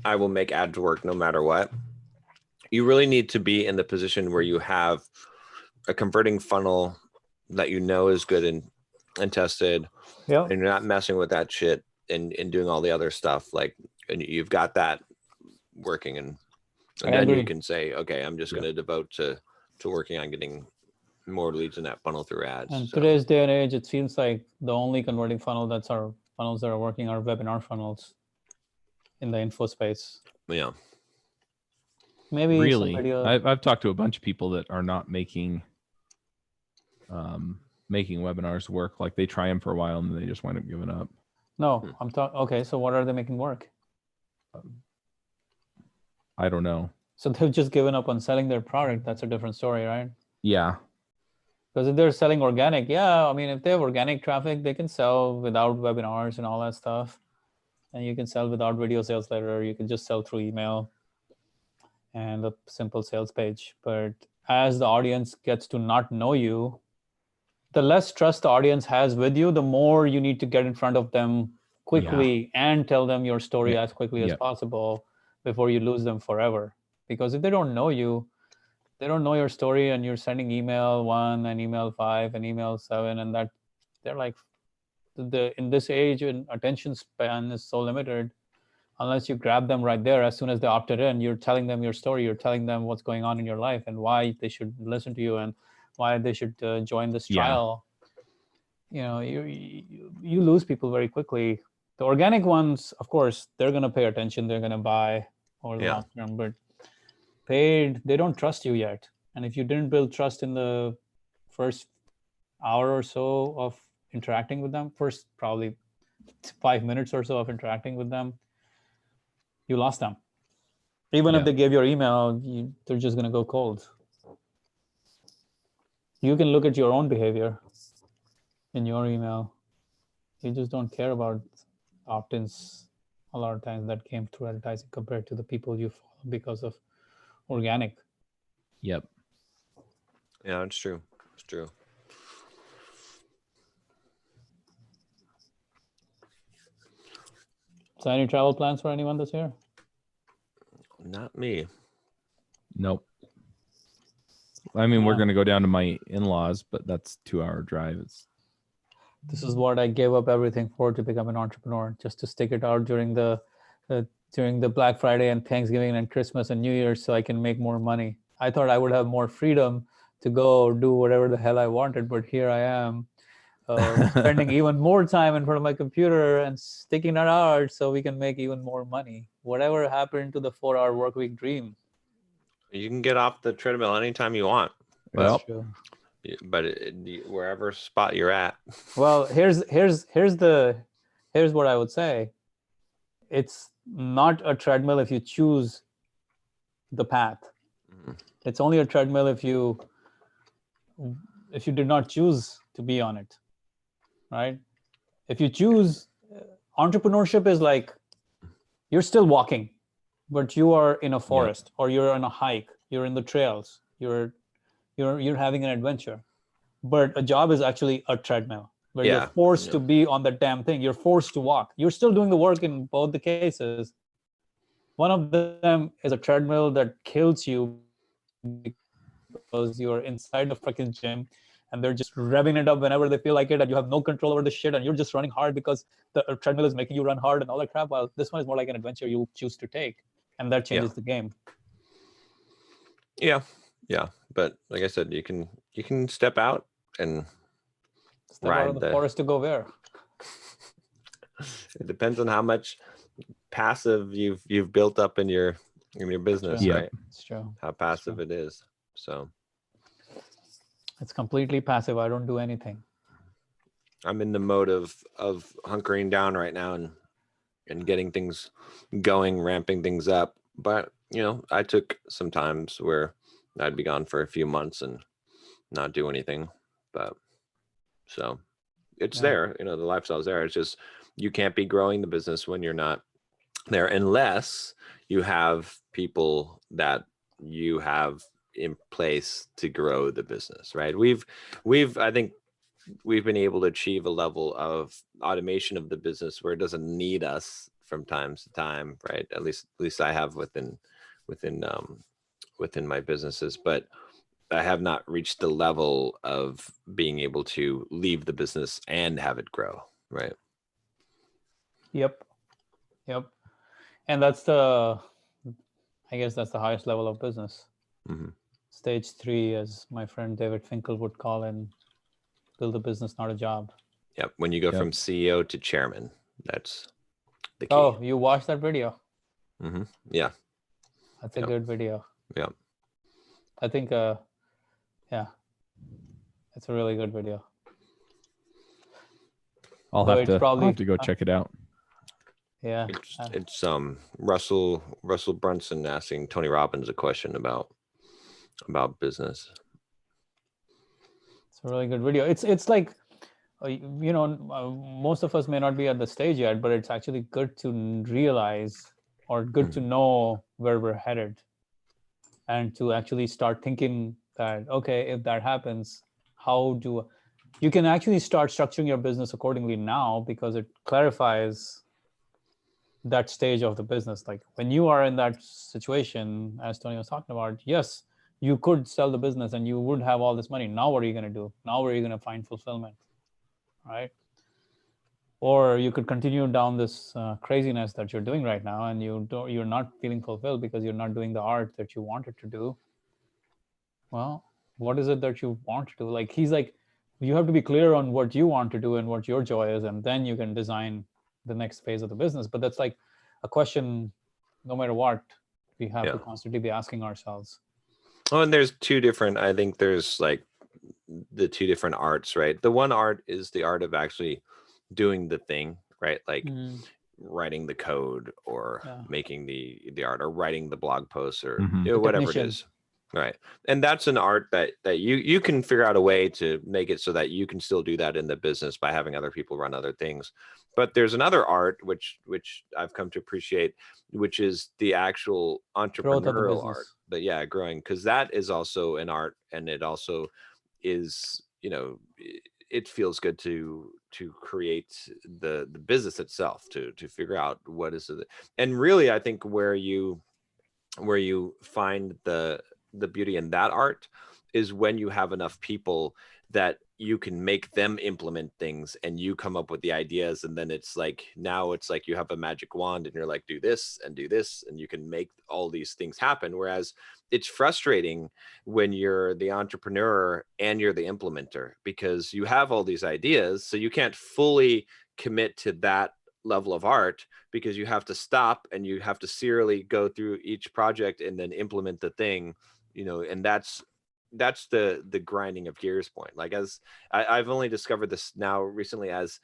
I will make ads work no matter what, you really need to be in the position where you have a converting funnel that you know is good and tested, Yeah. and you're not messing with that shit and doing all the other stuff. Like, and you've got that working, and I then you agree. can say, okay, I'm just going to devote to working on getting more leads in that funnel through ads. And So, today's day and age, it seems like the only converting funnel funnels that are working are webinar funnels in the info space. yeah. Maybe some Really, video. I've talked to a bunch of people that are not making webinars work. Like they try them for a while and then they just wind up giving up. No, I'm talking. Okay, so what are they making work? I don't know. So they've just given up on selling their product. That's a different story, right? Yeah. Because if they're selling organic, yeah, I mean, if they have organic traffic, they can sell without webinars and all that stuff. And you can sell without video sales letter. You can just sell through email and a simple sales page. But as the audience gets to not know you, the less trust the audience has with you, the more you need to get in front of them quickly and tell them your story as quickly as possible before you lose them forever. Because if they don't know you, they don't know your story, and you're sending email 1 and email 5 and email 7, and that they're like, in this age, and attention span is so limited. Unless you grab them right there as soon as they opted in, you're telling them your story, you're telling them what's going on in your life and why they should listen to you and why they should join this trial. You know, you lose people very quickly. The organic ones, of course, they're going to pay attention, they're going to buy over the long term, but paid, they don't trust you yet. And if you didn't build trust in the first hour or so of interacting with them, first probably 5 minutes or so of interacting with them, you lost them. Even if they gave your email, they're just going to go cold. You can look at your own behavior in your email. You just don't care about opt-ins a lot of times that came through advertising compared to the people you follow because of organic. Yep. Yeah, it's true. It's true. So any travel plans for anyone this year? Not me. Nope. I mean, we're going to go down to my in-laws, but that's 2-hour drive. This is what I gave up everything for to become an entrepreneur, just to stick it out during the Black Friday and Thanksgiving and Christmas and New Year's so I can make more money. I thought I would have more freedom to go do whatever the hell I wanted, but here I am spending even more time in front of my computer and sticking it out so we can make even more money. Whatever happened to the 4-hour work week dream? You can get off the treadmill anytime you want. That's true. But wherever spot you're at. Well, here's what I would say. It's not a treadmill if you choose the path. Mm-hmm. It's only a treadmill if you did not choose to be on it, right? If you choose, entrepreneurship is like you're still walking, but you are in a forest or you're on a hike, you're in the trails, you're having an adventure. But a job is actually a treadmill where you're forced to be on the damn thing. You're forced to walk. You're still doing the work in both the cases. One of them is a treadmill that kills you because you're inside the freaking gym and they're just revving it up whenever they feel like it, and you have no control over the shit, and you're just running hard because the treadmill is making you run hard and all that crap. Well, this one is more like an adventure you choose to take, and that changes the game. Yeah. But like I said, you can step out and step out of the forest to go where? It depends on how much passive you've built up in your business, right? It's true. How passive it is. So it's completely passive. I don't do anything. I'm in the mode of hunkering down right now and getting things going, ramping things up. But I took some times where I'd be gone for a few months and not do anything. But so it's there, the lifestyle's there. It's just you can't be growing the business when you're not there unless you have people that you have in place to grow the business, right? I think we've been able to achieve a level of automation of the business where it doesn't need us from time to time, right? At least I have within my businesses, but I have not reached the level of being able to leave the business and have it grow, right? Yep. And that's the, I guess that's the highest level of business. hmm Stage 3, as my friend David Finkel would call, and build a business, not a job. Yep. When you go Yep. from CEO to chairman, that's the key. Oh, you watched that video? Yeah. That's a Yep. good video. Yep. I think, yeah, it's a really good video. I'll So have it's to probably- go check it out. Yeah. It's Russell Brunson asking Tony Robbins a question about business. It's a really good video. It's like, most of us may not be at the stage yet, but it's actually good to realize, or good to know where we're headed, and to actually start thinking that, okay, if that happens, you can actually start structuring your business accordingly now, because it clarifies that stage of the business. Like when you are in that situation, as Tony was talking about, yes, you could sell the business and you would have all this money. Now what are you going to do? Now where are you going to find fulfillment, right? Or you could continue down this craziness that you're doing right now, and you're not feeling fulfilled because you're not doing the art that you wanted to do. Well, what is it that you want to do? Like he's like, you have to be clear on what you want to do and what your joy is, and then you can design the next phase of the business. But that's like a question, no matter what, we have to constantly be asking ourselves. Oh, and there's I think there's like the two different arts, right? The one art is the art of actually doing the thing, right? Like writing the code, or making the art, or writing the blog post, or whatever it is. Right. And that's an art that you can figure out a way to make it so that you can still do that in the business by having other people run other things. But there's another art which I've come to appreciate, which is the actual entrepreneurial art. But yeah, growing, because that is also an art, and it also is, it feels good to create the business itself, to figure out what is it. And really, I think where you find the beauty in that art is when you have enough people that you can make them implement things, and you come up with the ideas, and then it's like you have a magic wand, and you're like, do this, and you can make all these things happen. Whereas it's frustrating when you're the entrepreneur and you're the implementer, because you have all these ideas, so you can't fully commit to that level of art, because you have to stop and you have to serially go through each project and then implement the thing, and that's the grinding of gears point. Like, as I've only discovered this now recently, as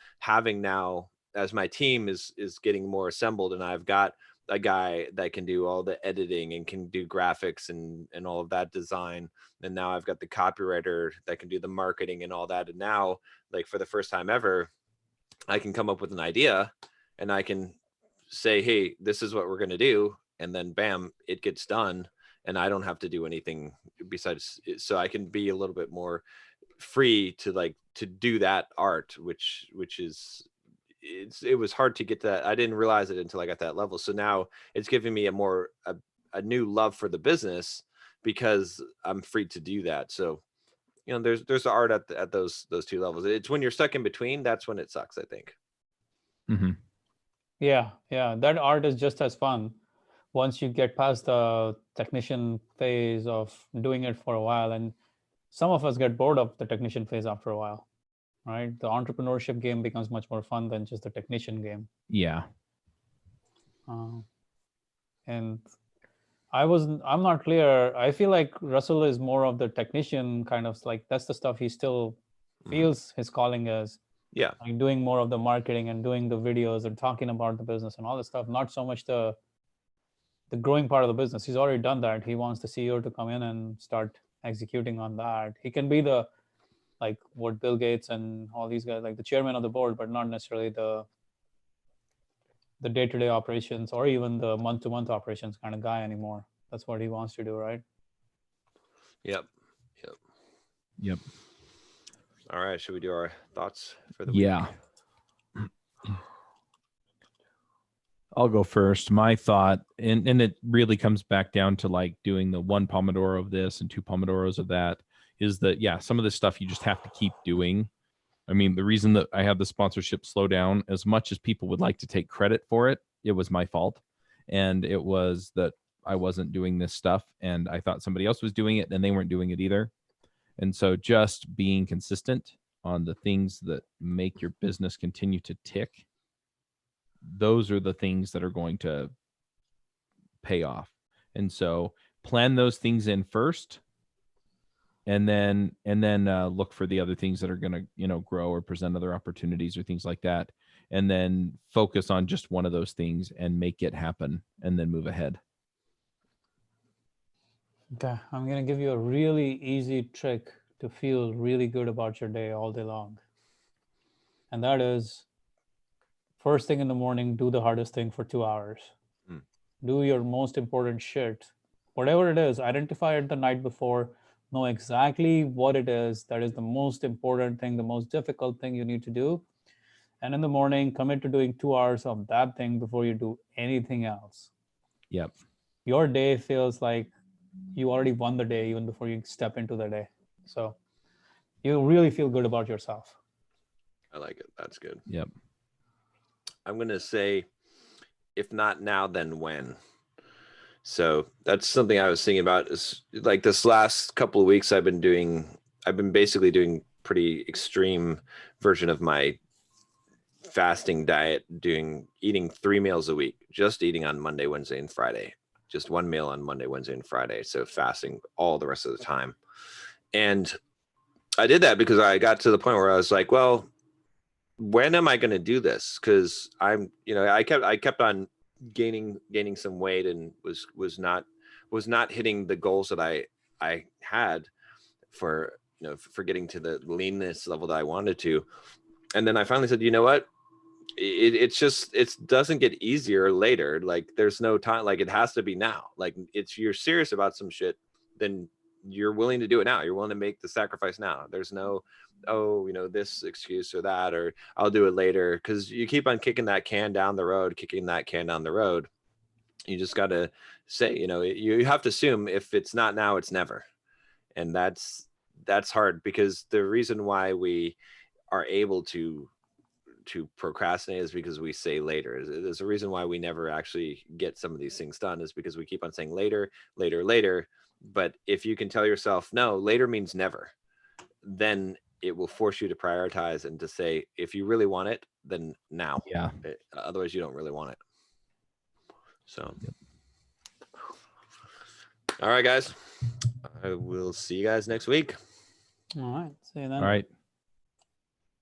my team is getting more assembled, and I've got a guy that can do all the editing and can do graphics and all of that design, and now I've got the copywriter that can do the marketing and all that. And now, like, for the first time ever, I can come up with an idea, and I can say, hey, this is what we're going to do, and then bam, it gets done, and I don't have to do anything besides. So I can be a little bit more free to do that art, which is, it was hard to get that. I didn't realize it until I got that level. So now it's giving me a new love for the business, because I'm free to do that. So, there's the art at those two levels. It's when you're stuck in between, that's when it sucks, I think. Yeah, that art is just as fun once you get past the technician phase of doing it for a while. And some of us get bored of the technician phase after a while, right? The entrepreneurship game becomes much more fun than just the technician game. Yeah. And I'm not clear. I feel like Russell is more of the technician kind of, like, that's the stuff he still feels his calling is. Yeah. Like doing more of the marketing and doing the videos and talking about the business and all this stuff, not so much the growing part of the business. He's already done that. He wants the CEO to come in and start executing on that. He can be the, like, what Bill Gates and all these guys, like the chairman of the board, but not necessarily the day-to-day operations or even the month-to-month operations kind of guy anymore. That's what he wants to do, right? Yep. All right, should we do our thoughts for the week? Yeah. I'll go first. My thought, and it really comes back down to like doing the 1 Pomodoro of this and 2 Pomodoros of that, is that, yeah, some of this stuff you just have to keep doing. I mean, the reason that I had the sponsorship slow down, as much as people would like to take credit for it, it was my fault. And it was that I wasn't doing this stuff and I thought somebody else was doing it and they weren't doing it either. And so just being consistent on the things that make your business continue to tick, those are the things that are going to pay off. And so plan those things in first, and then look for the other things that are going to grow or present other opportunities or things like that, and then focus on just one of those things and make it happen, and then move ahead. Okay, I'm going to give you a really easy trick to feel really good about your day all day long. And that is, first thing in the morning, do the hardest thing for 2 hours. Do your most important shit. Whatever it is, identify it the night before, know exactly what it is that is the most important thing, the most difficult thing you need to do. And in the morning, commit to doing 2 hours of that thing before you do anything else. Yep. Your day feels like you already won the day even before you step into the day. So you really feel good about yourself. I like it. That's good. Yep. I'm going to say, if not now, then when? So that's something I was thinking about, is like this last couple of weeks I've been basically doing pretty extreme version of my fasting diet, eating 3 meals a week, just eating on Monday, Wednesday, and Friday, just 1 meal on Monday, Wednesday, and Friday. So fasting all the rest of the time. And I did that because I got to the point where I was like, well, when am I going to do this? Because I kept on gaining some weight and was not hitting the goals that I had for getting to the leanness level that I wanted to. And then I finally said, you know what? It doesn't get easier later. Like there's no time, like it has to be now. Like you're serious about some shit, then you're willing to do it now. You're willing to make the sacrifice now. There's no, this excuse or that, or I'll do it later. Because you keep on kicking that can down the road. You just got to say, you have to assume if it's not now, it's never. And that's hard, because the reason why we are able to procrastinate is because we say later. There's a reason why we never actually get some of these things done, is because we keep on saying later, later, later. But if you can tell yourself, no, later means never, then it will force you to prioritize and to say, if you really want it, then now. Yeah. Otherwise you don't really want it. So, yep. All right, guys. I will see you guys next week. All right. See you then. All right.